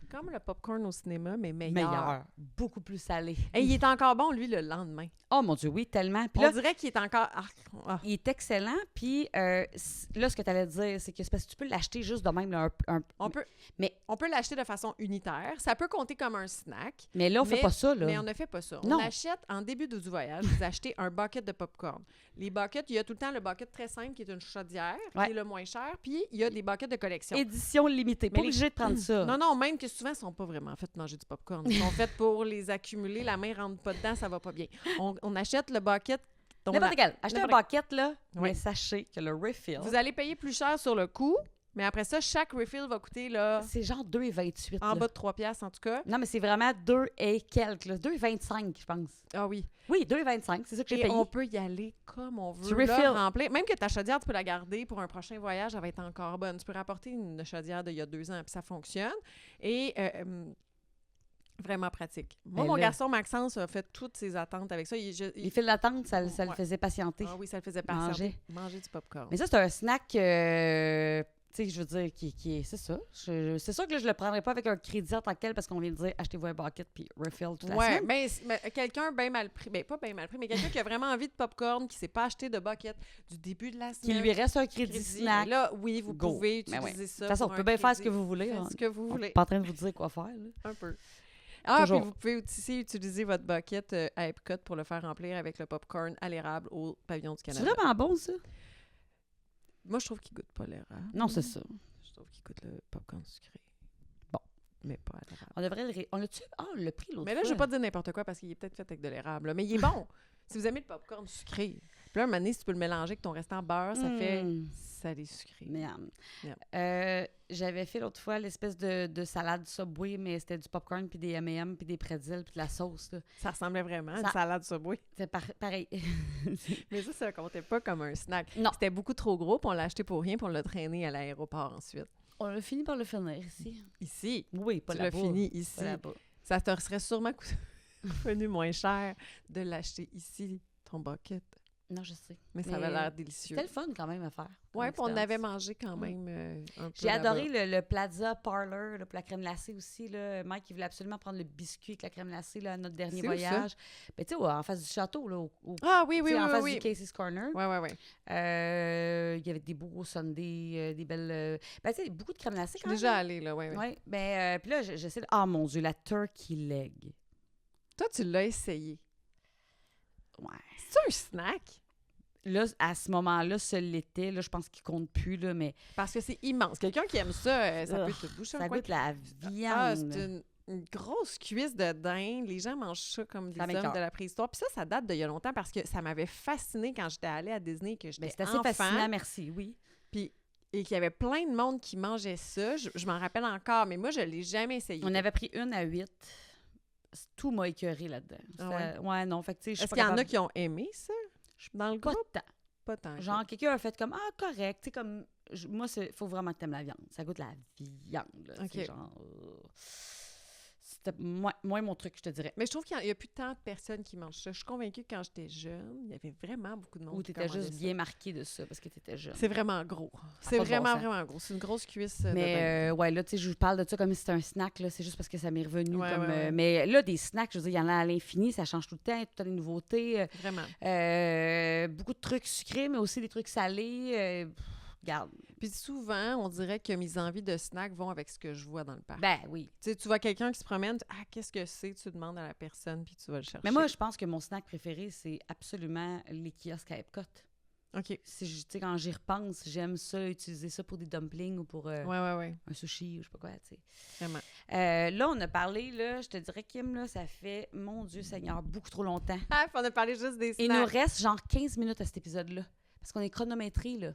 comme le popcorn au cinéma, mais meilleur. Beaucoup plus salé. Et il est encore bon, lui, le lendemain. Oh mon Dieu, oui, tellement. Puis on dirait qu'il est encore... Il est excellent. Puis là, ce que tu allais dire, c'est que c'est parce que tu peux l'acheter juste de même. Là, on peut l'acheter de façon unitaire. Ça peut compter comme un snack. Mais là, on ne fait pas ça. Là. Mais on ne fait pas ça. Non. On achète, en début du voyage, vous achetez un bucket de popcorn. Les buckets, il y a tout le temps le bucket très simple qui est une chaudière, qui est le moins cher. Puis il y a des buckets de collection. Édition limitée. Pas obligé de prendre ça. Non, même que souvent, ils ne sont pas vraiment faits de manger du popcorn. Ils sont faits pour les accumuler. La main ne rentre pas dedans, ça va pas bien. On achète le bucket. N'importe quel. Achetez un bucket, là, mais sachez que le refill... Vous allez payer plus cher sur le coup, Mais après ça, chaque refill va coûter, là... C'est genre 2,28. En bas de 3 piastres, en tout cas. Non, mais c'est vraiment 2 et quelques, là. 2,25, je pense. Ah oui. Oui, 2,25, c'est ça que j'ai payé. Et on peut y aller comme on veut. Tu refill. Remplir. Même que ta chaudière, tu peux la garder pour un prochain voyage, elle va être encore bonne. Tu peux rapporter une chaudière d'il y a 2 ans, puis ça fonctionne. Et... vraiment pratique. Moi, mon garçon Maxence a fait toutes ses attentes avec ça. Les files d'attente, ça le faisait patienter. Ah oui, ça le faisait patienter. Manger du popcorn. Mais ça, c'est un snack, tu sais, je veux dire, qui c'est ça. C'est sûr que là, je le prendrais pas avec un crédit en tant que tel parce qu'on vient de dire achetez-vous un bucket puis refill toute la semaine. Mais quelqu'un bien mal pris, pas bien mal pris, mais quelqu'un qui a vraiment envie de popcorn, qui s'est pas acheté de bucket du début de la semaine. Qui lui reste un crédit snack. Et là, oui, vous pouvez utiliser ça. De toute façon, on peut bien faire ce que vous voulez. Ce que vous voulez. On est pas en train de vous dire quoi faire. Là. Un peu. Ah, puis vous pouvez aussi utiliser votre bucket à Epcot pour le faire remplir avec le popcorn à l'érable au pavillon du Canada. C'est vraiment bon, ça? Moi, je trouve qu'il goûte pas l'érable. Non, c'est ça. Je trouve qu'il goûte le popcorn sucré. Bon. Mais pas à l'érable. On devrait on l'a-tu? Ah, on l'a pris l'autre fois. Mais là, je vais pas dire n'importe quoi parce qu'il est peut-être fait avec de l'érable. Mais il est bon. Si vous aimez le popcorn sucré. Puis là, un moment donné, si tu peux le mélanger avec ton restant beurre, ça fait salé sucré. J'avais fait l'autre fois l'espèce de salade Subway, mais c'était du popcorn, puis des M&M, puis des pretzels, puis de la sauce. Là. Ça ressemblait vraiment à une salade Subway. C'est pareil. Mais ça comptait pas comme un snack. Non. C'était beaucoup trop gros, puis on l'a acheté pour rien, puis on l'a traîné à l'aéroport ensuite. On a fini par le finir ici. Ici? Oui, pas là-bas. Tu l'as fini ici. Ça te serait sûrement venu moins cher de l'acheter ici, ton bucket. Non, je sais. Mais ça avait l'air délicieux. C'était le fun quand même à faire. Oui, puis on avait mangé quand même un peu. J'ai adoré le Plaza Parlor, là, pour la crème glacée aussi. Là. Mike, il voulait absolument prendre le biscuit avec la crème glacée là, à notre dernier voyage. Ben, tu sais, en face du château. Là, en face du Casey's Corner. Oui. Il y avait des beaux sundaes, des belles... ben, tu sais, beaucoup de crème glacée quand même. Déjà allé, là, oui. Oui, ben, puis là, j'essaie de... Ah, mon Dieu, la turkey leg. Toi, tu l'as essayé. Ouais. C'est un snack? Là, à ce moment-là, ça l'était. Là, je pense qu'il compte plus, là, mais... Parce que c'est immense. Quelqu'un qui aime ça, ça peut te boucher. Ça goûte la viande. Ah, c'est une grosse cuisse de dinde. Les gens mangent ça comme des hommes de la préhistoire. Puis ça date d'il y a longtemps parce que ça m'avait fasciné quand j'étais allée à Disney, que j'étais c'était assez fascinant, merci, oui. Puis... Et qu'il y avait plein de monde qui mangeait ça. Je m'en rappelle encore, mais moi, je ne l'ai jamais essayé. On avait pris une à 8. Tout m'a écœuré là-dedans. Ouais, non. Fait que, tu sais, est-ce qu'il y en a qui ont aimé ça? Dans le groupe? Pas tant. Genre, quelqu'un a fait comme, ah, correct. Tu sais, comme, moi, il faut vraiment que tu aimes la viande. Ça goûte la viande. Là, OK. Genre... C'était moins mon truc, je te dirais. Mais je trouve qu'il n'y a plus tant de personnes qui mangent ça. Je suis convaincue que quand j'étais jeune, il y avait vraiment beaucoup de monde qui commandait ça. Ou tu étais juste bien marqué de ça parce que tu étais jeune. C'est vraiment gros. C'est vraiment gros. C'est une grosse cuisse. Mais ouais, là, tu sais, je vous parle de ça comme si c'était un snack. Là, c'est juste parce que ça m'est revenu. Mais là, des snacks, je veux dire, il y en a à l'infini. Ça change tout le temps. Tout le temps des nouveautés. Vraiment. Beaucoup de trucs sucrés, mais aussi des trucs salés. Regarde. Puis souvent, on dirait que mes envies de snack vont avec ce que je vois dans le parc. Ben oui. Tu sais, tu vois quelqu'un qui se promène, qu'est-ce que c'est? Tu demandes à la personne, puis tu vas le chercher. Mais moi, je pense que mon snack préféré, c'est absolument les kiosques à Epcot. OK. Tu sais, quand j'y repense, j'aime ça, utiliser ça pour des dumplings ou pour un sushi ou je sais pas quoi, tu sais. Vraiment. Là, on a parlé, là, je te dirais, Kim, là, ça fait, mon Dieu Seigneur, beaucoup trop longtemps. On a parlé juste des snacks. Il nous reste genre 15 minutes à cet épisode-là, parce qu'on est chronométré, là.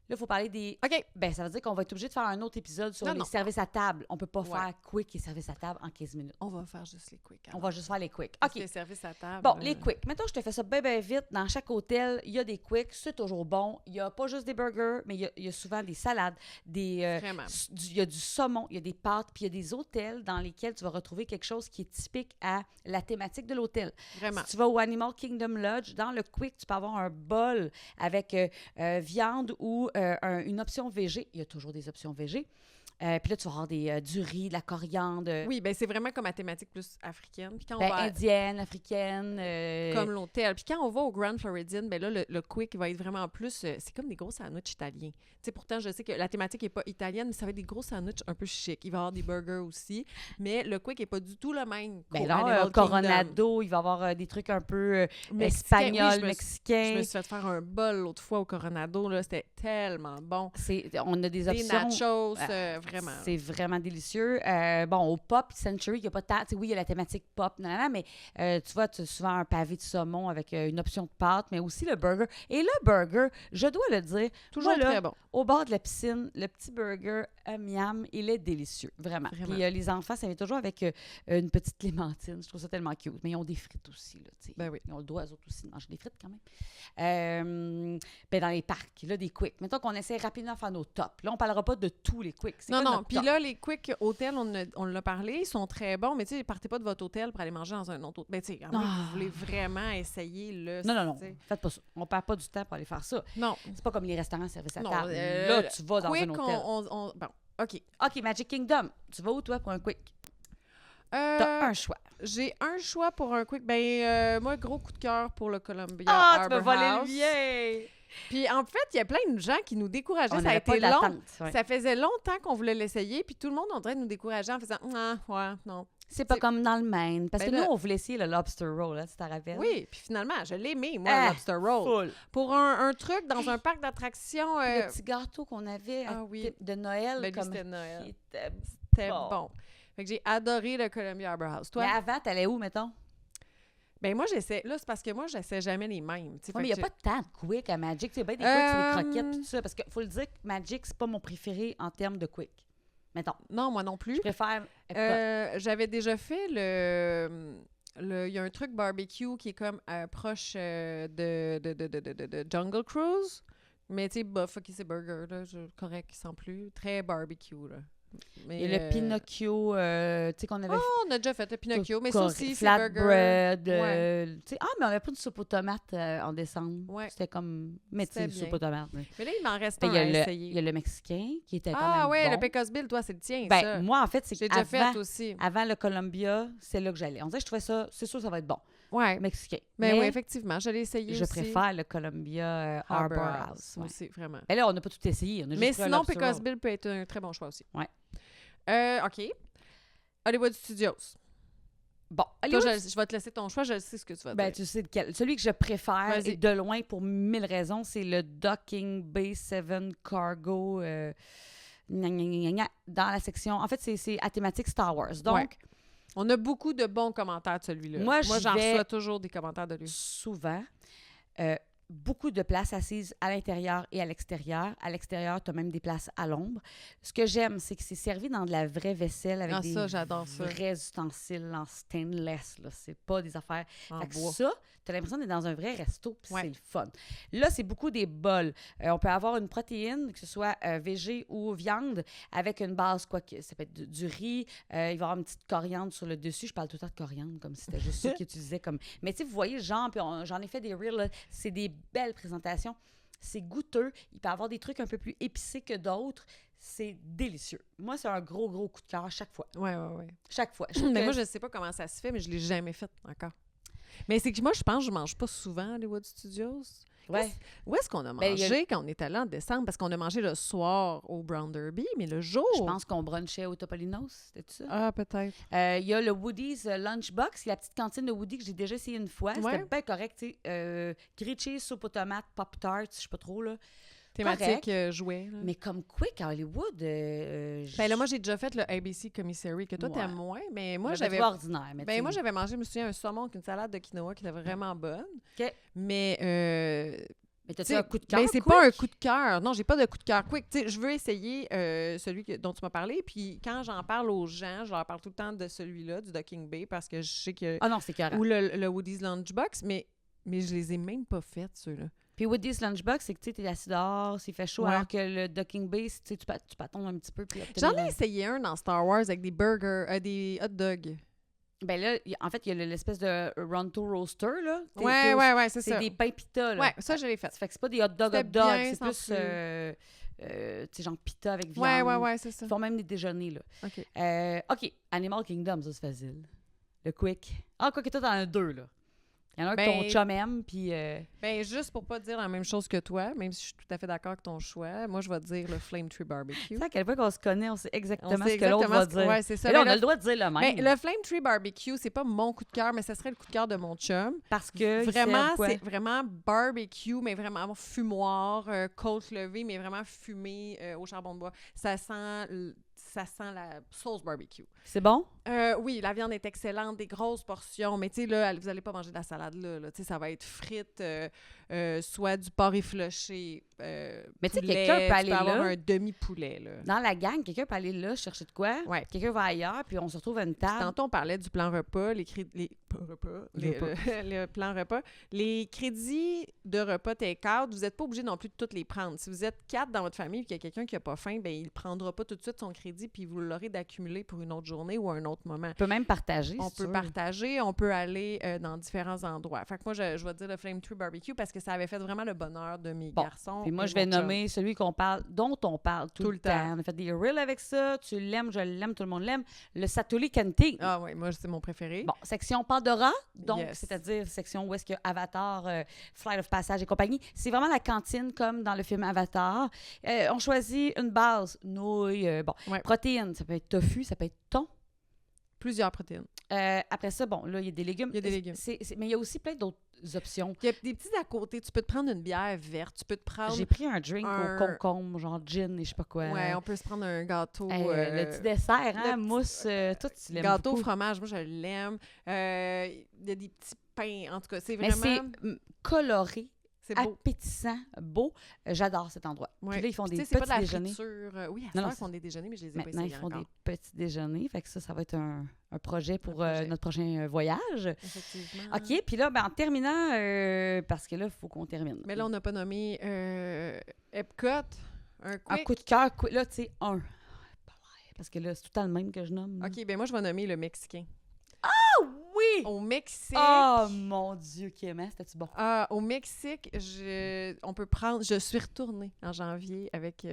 Là, il faut parler des... OK. Ben, ça veut dire qu'on va être obligé de faire un autre épisode sur les services à table. On peut pas faire quick et services à table en 15 minutes. On va faire juste les quick. On va juste faire les quick. OK. Les services à table. Bon, les quick. Maintenant, je te fais ça bien vite. Dans chaque hôtel, il y a des quick. C'est toujours bon. Il n'y a pas juste des burgers, mais il y a souvent des salades, Vraiment. Il y a du saumon, il y a des pâtes, puis il y a des hôtels dans lesquels tu vas retrouver quelque chose qui est typique à la thématique de l'hôtel. Vraiment. Si tu vas au Animal Kingdom Lodge, dans le quick, tu peux avoir un bol avec viande ou une option végé. Il y a toujours des options végé. Puis là, tu vas avoir du riz, de la coriandre. Oui, bien, c'est vraiment comme la thématique plus africaine. Puis quand on indienne, africaine. Comme l'hôtel. Puis quand on va au Grand Floridian, bien là, le quick va être vraiment plus... c'est comme des gros sandwichs italiens. Tu sais, pourtant, je sais que la thématique n'est pas italienne, mais ça va être des gros sandwichs un peu chic. Il va y avoir des burgers aussi. Mais le quick n'est pas du tout le même. Bien là, Coronado, il va y avoir des trucs un peu espagnols, mexicains. Je me suis fait faire un bol l'autre fois au Coronado. Là, c'était tellement tellement bon. On a des options. Des nachos, vraiment. C'est vraiment délicieux. Bon, au Pop Century, il n'y a pas tant... Oui, il y a la thématique pop, mais tu vois, tu as souvent un pavé de saumon avec une option de pâte, mais aussi le burger. Et le burger, je dois le dire, toujours moi, là, très bon. Au bord de la piscine, le petit burger miam, il est délicieux, vraiment. Puis les enfants, ça vient toujours avec une petite clémentine. Je trouve ça tellement cute. Mais ils ont des frites aussi, là, tu sais. Ben oui. Ils ont le droit, eux autres aussi, de manger des frites quand même. Dans les parcs, là, des quicks. Mettons qu'on essaie rapidement de faire nos tops. Là, on ne parlera pas de tous les quicks. Non. Puis là, les quick hôtels, on l'a parlé, ils sont très bons, mais tu sais, partez pas de votre hôtel pour aller manger dans un autre hôtel. Ben, tu sais, vous voulez vraiment essayer le... Non. Faites pas ça. On perd pas du temps pour aller faire ça. Non. C'est pas comme les restaurants service à table. Là, tu vas dans un hôtel. Bon, OK. OK, Magic Kingdom. Tu vas où, toi, pour un quick? T'as un choix. J'ai un choix pour un quick. Moi, gros coup de cœur pour le Columbia Arbor tu m'as volé le mien! Puis en fait, il y a plein de gens qui nous décourageaient. Ça a été long. Ça faisait longtemps qu'on voulait l'essayer, puis tout le monde en train de nous décourager en faisant « ouais, non ». C'est pas comme dans le Maine. Parce que nous, on voulait essayer le lobster roll, là, tu t'en rappelles? Oui, puis finalement, je l'ai aimé, moi, le lobster roll. Full. Pour un truc dans un parc d'attractions... Le petit gâteau qu'on avait de Noël. C'était Noël. C'était bon. Fait que j'ai adoré le Columbia Arbor House. Toi? Mais avant, t'allais où, mettons? Ben moi, j'essaie... Là, c'est parce que moi, j'essaie jamais les mêmes. Mais il n'y a pas tant de quick à Magic. C'est bien des quicks, c'est des croquettes, tout ça. Parce qu'il faut le dire que Magic, c'est pas mon préféré en termes de quick. Mettons. Non, moi non plus. Je préfère... J'avais déjà fait il y a un truc barbecue qui est comme proche de Jungle Cruise. Mais tu sais, OK, c'est burger, là, correct, sans plus. Très barbecue, là. Mais, et le Pinocchio, tu sais qu'on avait... on a déjà fait le Pinocchio, mais ça aussi, c'est flatbread. Mais on avait pas de soupe aux tomates en décembre. Ouais. C'était comme métier de soupe aux tomates. Mais là, il m'en reste un à essayer. Il y a le Mexicain qui était quand même bon. Le Pecos Bill, toi, c'est le tien, ça. Moi, en fait, c'est que fait aussi. Avant le Columbia, c'est là que j'allais. On dirait que je trouvais ça, c'est sûr, ça va être bon. Ouais. Mexicain. Mais oui, effectivement, je l'ai essayé aussi. Je préfère le Columbia Arbor House. Moi aussi, vraiment. Mais là, on n'a pas tout essayé. Mais sinon, Pecos Bill peut être un très bon choix aussi. Ouais. OK. Hollywood Studios. Bon, Hollywood... Toi, je vais te laisser ton choix. Je sais ce que tu vas dire. Tu sais lequel. Celui que je préfère, et de loin, pour 1000 raisons, c'est le Docking Bay 7 Cargo dans la section... En fait, c'est à thématique Star Wars. Donc... On a beaucoup de bons commentaires de celui-là. Moi j'en reçois toujours des commentaires de lui. Souvent. Beaucoup de places assises à l'intérieur et à l'extérieur. À l'extérieur, tu as même des places à l'ombre. Ce que j'aime, c'est que c'est servi dans de la vraie vaisselle avec des vrais ustensiles en stainless. Là. C'est pas des affaires en bois. Ça, tu as l'impression d'être dans un vrai resto, puis c'est le fun. Là, c'est beaucoup des bols. On peut avoir une protéine, que ce soit végé ou viande, avec une base, quoi que ça peut être du riz. Il va y avoir une petite coriandre sur le dessus. Je parle tout le temps de coriandre, comme si c'était juste ça qu'ils utilisaient. Mais tu sais, vous voyez le genre, puis j'en ai fait des reels, là, c'est des belle présentation. C'est goûteux. Il peut y avoir des trucs un peu plus épicés que d'autres. C'est délicieux. Moi, c'est un gros coup de cœur à chaque fois. Oui. Chaque fois. Mais moi, je ne sais pas comment ça se fait, mais je ne l'ai jamais fait encore. Mais c'est que moi, je pense que je ne mange pas souvent à Hollywood Studios. Ouais. Où est-ce qu'on a mangé quand on est allé en décembre? Parce qu'on a mangé le soir au Brown Derby, mais le jour... Je pense qu'on brunchait au Topolino's, c'était ça? Ah, peut-être. Il y a le Woody's Lunchbox, la petite cantine de Woody que j'ai déjà essayé une fois. C'était bien correct, tu sais. Grilled cheese, soupe aux tomates, Pop-Tarts, je sais pas trop, là. Thématique jouet. Là. Mais comme quick à Hollywood... là, moi, j'ai déjà fait le ABC Commissary, que toi, t'aimes moins, mais moi, j'avais... ordinaire, mais moi, j'avais mangé, je me souviens, un saumon avec une salade de quinoa qui était vraiment bonne. OK. Mais t'as-tu un coup de cœur? Mais c'est pas un coup de cœur. Non, j'ai pas de coup de cœur quick. Tu sais, je veux essayer celui dont tu m'as parlé. Puis quand j'en parle aux gens, je leur parle tout le temps de celui-là, du Docking Bay, parce que je sais que... Ah non, c'est carré. Ou le Woody's Lunchbox, mais je les ai même pas faits, ceux-là. Puis Woody's Lunchbox, c'est que tu es assis dehors, c'est fait chaud, alors que le Docking Bay, tu patons un petit peu. J'en ai essayé un dans Star Wars avec des burgers, des hot dogs. Ben là, en fait, il y a l'espèce de Ronto Roaster, là. Ouais, c'est ça. C'est des pains pita, là. Ouais, ça, je l'ai fait. Fait que c'est pas des hot dogs, c'est plus, tu sais, genre pita avec viande. Ouais, c'est ça. Ils font même des déjeuners, là. OK. OK, Animal Kingdom, ça, c'est facile. Le quick. Ah, quoi que toi, t'en as deux, là. Il y en a un que ton chum aime, puis... juste pour pas dire la même chose que toi, même si je suis tout à fait d'accord avec ton choix, moi, je vais te dire le Flame Tree Barbecue. Tu sais, à quel point qu'on se connaît, on sait exactement ce que l'autre va dire. Ouais, c'est ça. Et là, on a le droit de dire le même. Mais le Flame Tree Barbecue, c'est pas mon coup de cœur, mais ce serait le coup de cœur de mon chum. Parce que vraiment, c'est vraiment barbecue, mais vraiment fumoir, côte levée, mais vraiment fumé au charbon de bois. Ça sent la sauce barbecue. C'est bon? Oui, la viande est excellente, des grosses portions, mais tu sais, là, vous n'allez pas manger de la salade là. Tu sais, ça va être frites, soit du porc effiloché, mais tu sais, quelqu'un peut aller là. avoir un demi-poulet, là. Dans la gang, quelqu'un peut aller là chercher de quoi. Ouais. Quelqu'un va ailleurs, puis on se retrouve à une table. Tantôt, on parlait du plan repas, le plan repas. Les crédits de repas take-out, vous n'êtes pas obligé non plus de tous les prendre. Si vous êtes 4 dans votre famille et qu'il y a quelqu'un qui n'a pas faim, ben il ne prendra pas tout de suite son crédit puis vous l'aurez d'accumuler pour une autre journée ou un autre moment. On peut même partager, On peut partager, on peut aller dans différents endroits. Fait que moi, je vais dire le Flame Tree Barbecue parce que ça avait fait vraiment le bonheur de mes garçons. Puis moi, je vais nommer celui dont on parle tout le temps. On a fait des reels avec ça. Tu l'aimes, je l'aime, tout le monde l'aime. Le Satoli Canteen. Ah oui, moi, c'est mon préféré. Bon, section Pandora, donc, c'est-à-dire section où est-ce que Avatar, Flight of Passage et compagnie. C'est vraiment la cantine comme dans le film Avatar. On choisit une base, nouilles, protéines. Ça peut être tofu, ça peut être thon. Plusieurs protéines. Après ça, bon, là, il y a des légumes. Il y a des légumes. Mais il y a aussi plein d'autres options. Il y a des petits à côté. Tu peux te prendre une bière verte. Tu peux te prendre... J'ai pris un drink au concombre, genre gin et je sais pas quoi. Ouais, on peut se prendre un gâteau. Le petit dessert, hein, mousse, tout, tu l'aimes gâteau beaucoup. fromage, moi, je l'aime. Il y a des petits pains. En tout cas, c'est vraiment... Mais c'est coloré. C'est beau. Appétissant, beau. J'adore cet endroit. Ouais. Puis là, ils font des petits pas de la déjeuners. Oui, à ce moment, ils font des déjeuners, mais je les ai pas essayés Maintenant, ils font encore. des petits déjeuners. Fait que ça va être un projet pour notre prochain voyage. Effectivement. OK. Puis là, en terminant, parce que là, il faut qu'on termine. Mais là, on n'a pas nommé Epcot. Un coup de cœur. Là, tu sais, un. Parce que là, c'est tout le temps le même que je nomme. OK, bien moi, je vais nommer le Mexicain. Ah oui! Au Mexique. Oh mon Dieu, Kim, c'était-tu bon? Au Mexique, on peut prendre. Je suis retournée en janvier avec.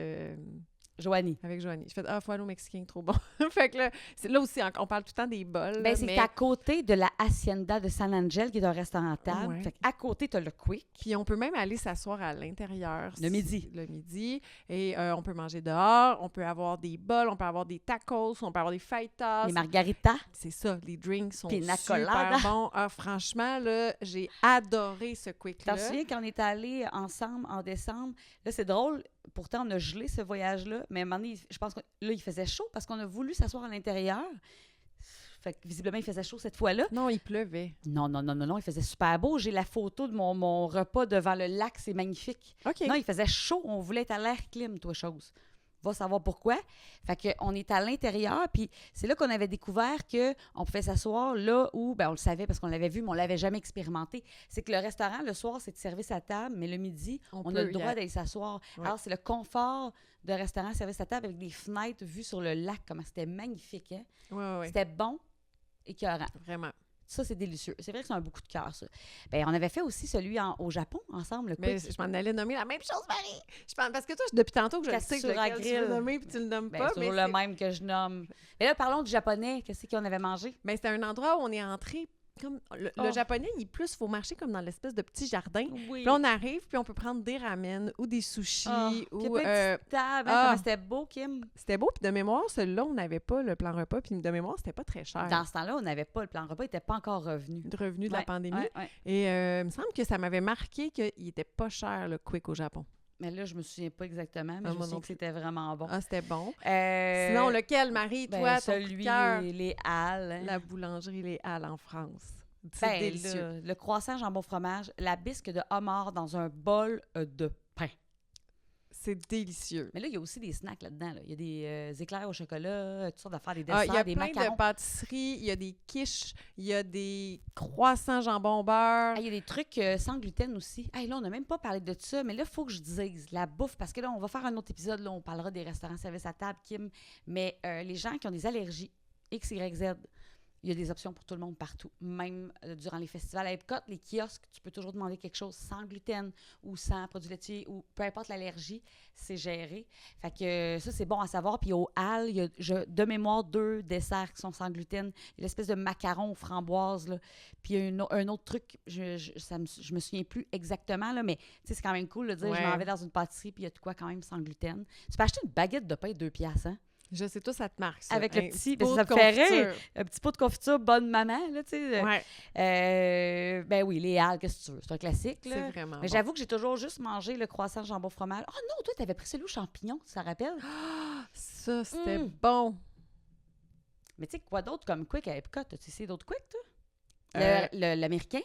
Joanie. Avec Joanie. Je fais faut aller au Mexicain, trop bon. Fait que là aussi, on parle tout le temps des bols. Ben, c'est à côté de la Hacienda de San Angel, qui est un restaurant à table. Ouais. Fait à côté, tu as le Quick. Puis on peut même aller s'asseoir à l'intérieur. Le midi. Le midi. Et on peut manger dehors. On peut avoir des bols. On peut avoir des tacos. On peut avoir des fajitas. Les margaritas. C'est ça. Les drinks sont super bons. Ah, franchement, là, j'ai adoré ce Quick-là. Tu te souviens quand on est allés ensemble en décembre? Là, c'est drôle. Pourtant, on a gelé ce voyage-là, mais à un moment donné, je pense que là, il faisait chaud parce qu'on a voulu s'asseoir à l'intérieur. Fait que visiblement, il faisait chaud cette fois-là. Non, il pleuvait. Non, il faisait super beau. J'ai la photo de mon repas devant le lac, c'est magnifique. OK. Non, il faisait chaud, on voulait être à l'air clim, toi, chose. Va savoir pourquoi. Fait qu'on est à l'intérieur, puis c'est là qu'on avait découvert qu'on pouvait s'asseoir là où, ben on le savait parce qu'on l'avait vu, mais on l'avait jamais expérimenté. C'est que le restaurant, le soir, c'est de service à table, mais le midi, on a le droit d'aller s'asseoir. Ouais. Alors, c'est le confort de restaurant service à table avec des fenêtres vues sur le lac, comment c'était magnifique, hein? Ouais. C'était bon et écœurant. Vraiment. Ça, c'est délicieux. C'est vrai que c'est un beaucoup de cœur, ça. Bien, on avait fait aussi celui au Japon, ensemble, le Mais Quick. je m'en allais nommer la même chose, Marie. Parce que toi, depuis tantôt que je sais que lequel tu veux nommer puis tu le nommes pas. C'est toujours le même que je nomme. Mais là, parlons du japonais. Qu'est-ce qu'on avait mangé? Mais c'était un endroit où on est entré... Comme le japonais, il faut marcher comme dans l'espèce de petit jardin. Oui. Puis là, on arrive, puis on peut prendre des ramen ou des sushis. Ou table. Comment c'était beau, Kim? C'était beau. Puis de mémoire, celui-là, on n'avait pas le plan repas. Puis de mémoire, c'était pas très cher. Dans ce temps-là, on n'avait pas le plan repas. Il n'était pas encore revenu. Revenu de la pandémie. Ouais. Et il me semble que ça m'avait marqué qu'il n'était pas cher, le Quick, au Japon. Mais là, je me souviens pas exactement, mais je sais que c'était vraiment bon. Ah, c'était bon. Sinon, lequel, Marie, toi, celui, les Halles. Hein? La boulangerie Les Halles en France. C'est délicieux. Le croissant jambon fromage, la bisque de homard dans un bol de pain. C'est délicieux. Mais là, il y a aussi des snacks là-dedans. Là. Il y a des éclairs au chocolat, toutes sortes d'affaires, des desserts, il y a des plein macarons. de pâtisseries, il y a des quiches, il y a des croissants jambon beurre. Il y a des trucs sans gluten aussi. Là, on n'a même pas parlé de ça, mais là, il faut que je dise la bouffe, parce que là, on va faire un autre épisode, là, on parlera des restaurants service à table, Kim, mais les gens qui ont des allergies, X, Y, Z, il y a des options pour tout le monde partout. Même durant les festivals à Epcot, les kiosques, tu peux toujours demander quelque chose sans gluten ou sans produits laitiers ou peu importe l'allergie, c'est géré. Fait que ça, c'est bon à savoir. Puis au Hall, il y a de mémoire 2 desserts qui sont sans gluten. Il y a l'espèce de macaron aux framboises, là. Puis il y a un autre truc, je me souviens plus exactement, là, mais c'est quand même cool de dire je m'en vais dans une pâtisserie puis il y a de quoi quand même sans gluten. Tu peux acheter une baguette de pain 2 $, hein? Je sais, toi, ça te marque, ça. Avec le petit, ça me fait rire. Un petit pot de confiture bonne maman, là, tu sais. Ouais. Ben oui, les Halles, qu'est-ce que tu veux? C'est un classique, là. C'est vraiment Mais j'avoue que j'ai toujours juste mangé le croissant jambon fromage. Oh non, toi, t'avais pris celui aux champignons, tu te rappelles? Ça, c'était bon. Mais tu sais, quoi d'autre comme Quick à Epcot? As-tu essayé d'autres Quick, toi? L'américain?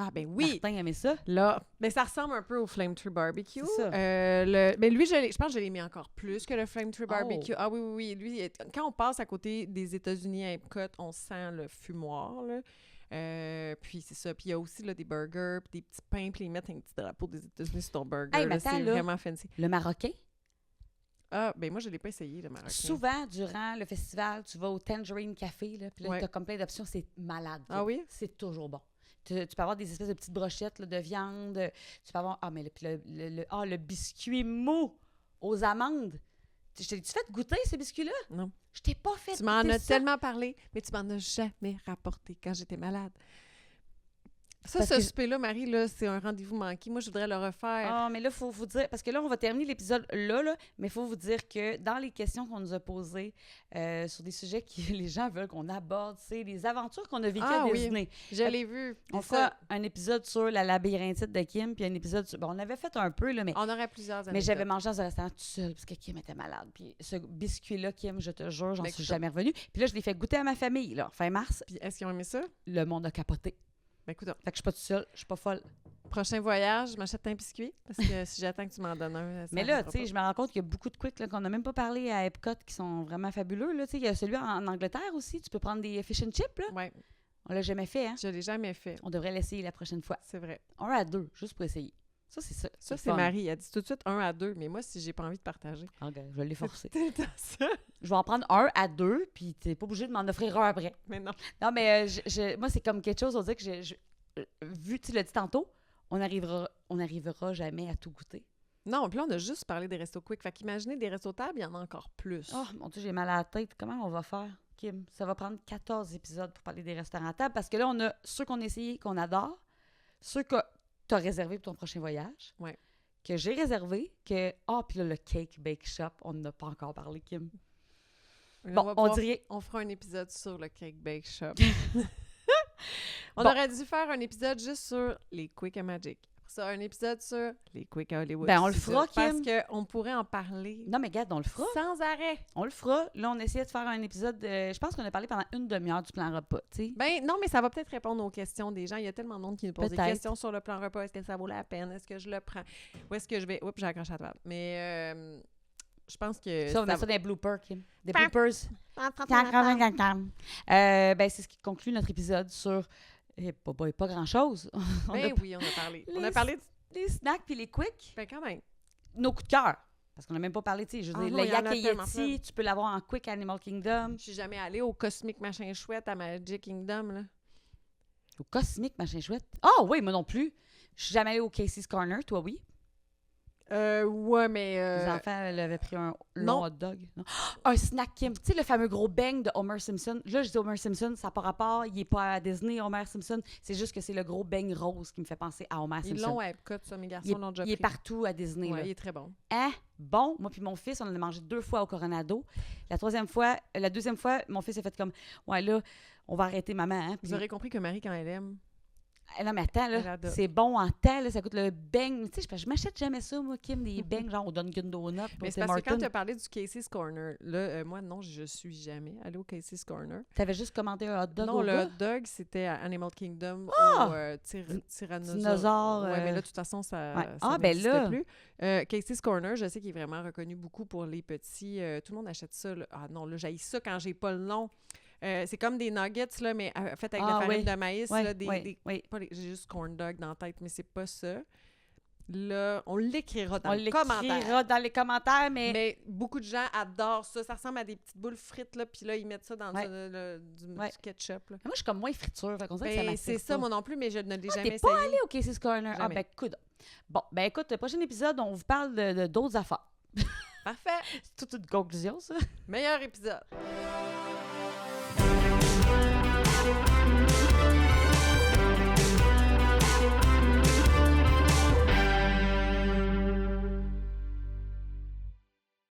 Ah, ben oui. Martin aimait ça. Là, ben ça ressemble un peu au Flame Tree Barbecue. C'est ça. Mais lui, je pense que je l'ai mis encore plus que le Flame Tree Barbecue. Ah oui, oui, oui. Lui, quand on passe à côté des États-Unis à Epcot, on sent le fumoir, là. Puis c'est ça. Puis il y a aussi là, des burgers, puis des petits pains, puis ils mettent un petit drapeau des États-Unis sur ton burger. Mais c'est vraiment fancy. Le Marocain? Ah, ben moi, je ne l'ai pas essayé, le Marocain. Souvent, durant le festival, tu vas au Tangerine Café, là, puis là, tu as comme plein d'options. C'est malade. Ah oui? C'est toujours bon. Tu peux avoir des espèces de petites brochettes là, de viande. Tu peux avoir... Ah, mais le biscuit mou aux amandes. Je t'ai-tu fait goûter ces biscuits-là? Non. Je t'ai pas fait goûter ça. Tu m'en as tellement parlé, mais tu m'en as jamais rapporté quand j'étais malade. Ça, ce souper-là, Marie, là, c'est un rendez-vous manqué. Moi, je voudrais le refaire. Ah, mais là, il faut vous dire... Parce que là, on va terminer l'épisode là, mais il faut vous dire que dans les questions qu'on nous a posées sur des sujets que les gens veulent qu'on aborde, c'est les aventures qu'on a vécues à Disney. Oui, je l'ai vu. On fera un épisode sur la labyrinthite de Kim, puis un épisode sur... Bon, on avait fait un peu, là, mais... On aurait plusieurs anecdotes. Mais j'avais mangé dans un restaurant tout seul, parce que Kim était malade. Puis ce biscuit-là, Kim, je te jure, j'en suis jamais revenue. Puis là, je l'ai fait goûter à ma famille, là, fin mars. Puis est-ce qu'ils ont aimé ça? Le monde a capoté. Ben, écoute. Fait que je suis pas toute seule, je suis pas folle. Prochain voyage, je m'achète un biscuit, parce que si j'attends que tu m'en donnes un, ça. Mais là, tu sais, je me rends compte qu'il y a beaucoup de Quick là, qu'on n'a même pas parlé à Epcot qui sont vraiment fabuleux. Là, il y a celui en Angleterre aussi. Tu peux prendre des fish and chips. Là. Ouais. On l'a jamais fait, hein? Je l'ai jamais fait. On devrait l'essayer la prochaine fois. C'est vrai. 1 à 2, juste pour essayer. Ça, c'est ça. Ça, c'est Marie. Elle dit tout de suite 1 à 2, mais moi, si j'ai pas envie de partager. OK, je vais l'efforcer. Ça. Je vais en prendre 1 à 2, puis t'es pas obligé de m'en offrir un après. Mais non. Non, mais moi, c'est comme quelque chose, on dirait que vu, tu l'as dit tantôt, on n'arrivera jamais à tout goûter. Non, puis là, on a juste parlé des restos quick. Fait qu'imaginez des restos tables, il y en a encore plus. Oh, mon Dieu, j'ai mal à la tête. Comment on va faire, Kim? Ça va prendre 14 épisodes pour parler des restaurants à table, parce que là, on a ceux qu'on a essayés, qu'on adore, ceux que tu as réservés pour ton prochain voyage, que j'ai réservé, que... Ah, puis là, le Cake Bake Shop, on n'en a pas encore parlé, Kim. Bon, on dirait... On fera un épisode sur le Cake Bake Shop. On aurait dû faire un épisode juste sur les Quick à Magic. Après ça, un épisode sur les Quick à Hollywood. Ben, on le fera, Kim. Parce qu'on pourrait en parler. Non, mais regarde, on le fera. Sans arrêt. On le fera. Là, on essayait de faire un épisode... je pense qu'on a parlé pendant une demi-heure du plan repas, tu sais. Ben non, mais ça va peut-être répondre aux questions des gens. Il y a tellement de monde qui nous pose des questions sur le plan repas. Est-ce que ça vaut la peine? Est-ce que je le prends? Ou est-ce que je vais... Oups, j'ai accroché à la table. Mais... je pense que... Ça, on a ça des bloopers, Kim. Des bloopers. Ben, c'est ce qui conclut notre épisode sur... pas grand-chose. Ben oui, on a parlé. On a parlé des snacks puis les Quick. Ben quand même. Nos coups de cœur. Parce qu'on n'a même pas parlé, tu sais, je veux dire, le Yak Yeti, tu peux l'avoir en Quick Animal Kingdom. Je suis jamais allée au Cosmic Machin Chouette à Magic Kingdom, là. Au Cosmic Machin Chouette? Ah oui, moi non plus. Je suis jamais allée au Casey's Corner, toi oui? Ouais, mais... Les enfants avaient pris un long hot dog. Non. Un snack Kim. Tu sais, le fameux gros bang de Homer Simpson. Là, je dis Homer Simpson, ça n'a pas rapport. Il n'est pas à Disney, Homer Simpson. C'est juste que c'est le gros bang rose qui me fait penser à Homer Simpson. Ils l'ont à Epcot, ça, mes garçons l'ont déjà pris. Il est partout à Disney. Ouais, là. il est très bon. Hein? Bon, moi puis mon fils, on en a mangé 2 fois au Coronado. La deuxième fois, mon fils a fait comme, ouais, là, on va arrêter maman. Hein? Vous aurez compris que Marie, quand elle aime... Non, mais attends, là, c'est bon en temps, là, ça coûte le bang. Tu sais, je m'achète jamais ça, moi, Kim, des bangs, genre au Dunkin' Donuts. Mais c'est parce que quand tu as parlé du Casey's Corner, là, moi, non, je suis jamais allée au Casey's Corner. Tu avais juste commandé un hot dog non, au le gars? hot dog, c'était à Animal Kingdom au Tyrannosaure. Ouais, mais là, de toute façon, ça là. plus. Casey's Corner, je sais qu'il est vraiment reconnu beaucoup pour les petits... tout le monde achète ça. Là. Ah non, là, j'haïs ça quand j'ai pas le nom. C'est comme des nuggets, là, mais faites avec de la farine de maïs. Ouais, là, j'ai juste corn dog dans la tête, mais c'est pas ça. Là, on l'écrira dans les commentaires. On l'écrira dans les commentaires, Mais beaucoup de gens adorent ça. Ça ressemble à des petites boules frites, là, puis là, ils mettent ça dans du ketchup. Là. Moi, je suis comme moins friture, fait qu'on dirait que ça m'attire. C'est ça, moi non plus, mais je ne l'ai jamais essayé. T'es pas allé au Casey's Corner? Jamais. Ah, ben, coudonc. Bon, ben écoute, le prochain épisode, on vous parle d'autres affaires. Parfait. C'est toute une conclusion, ça. Meilleur épisode.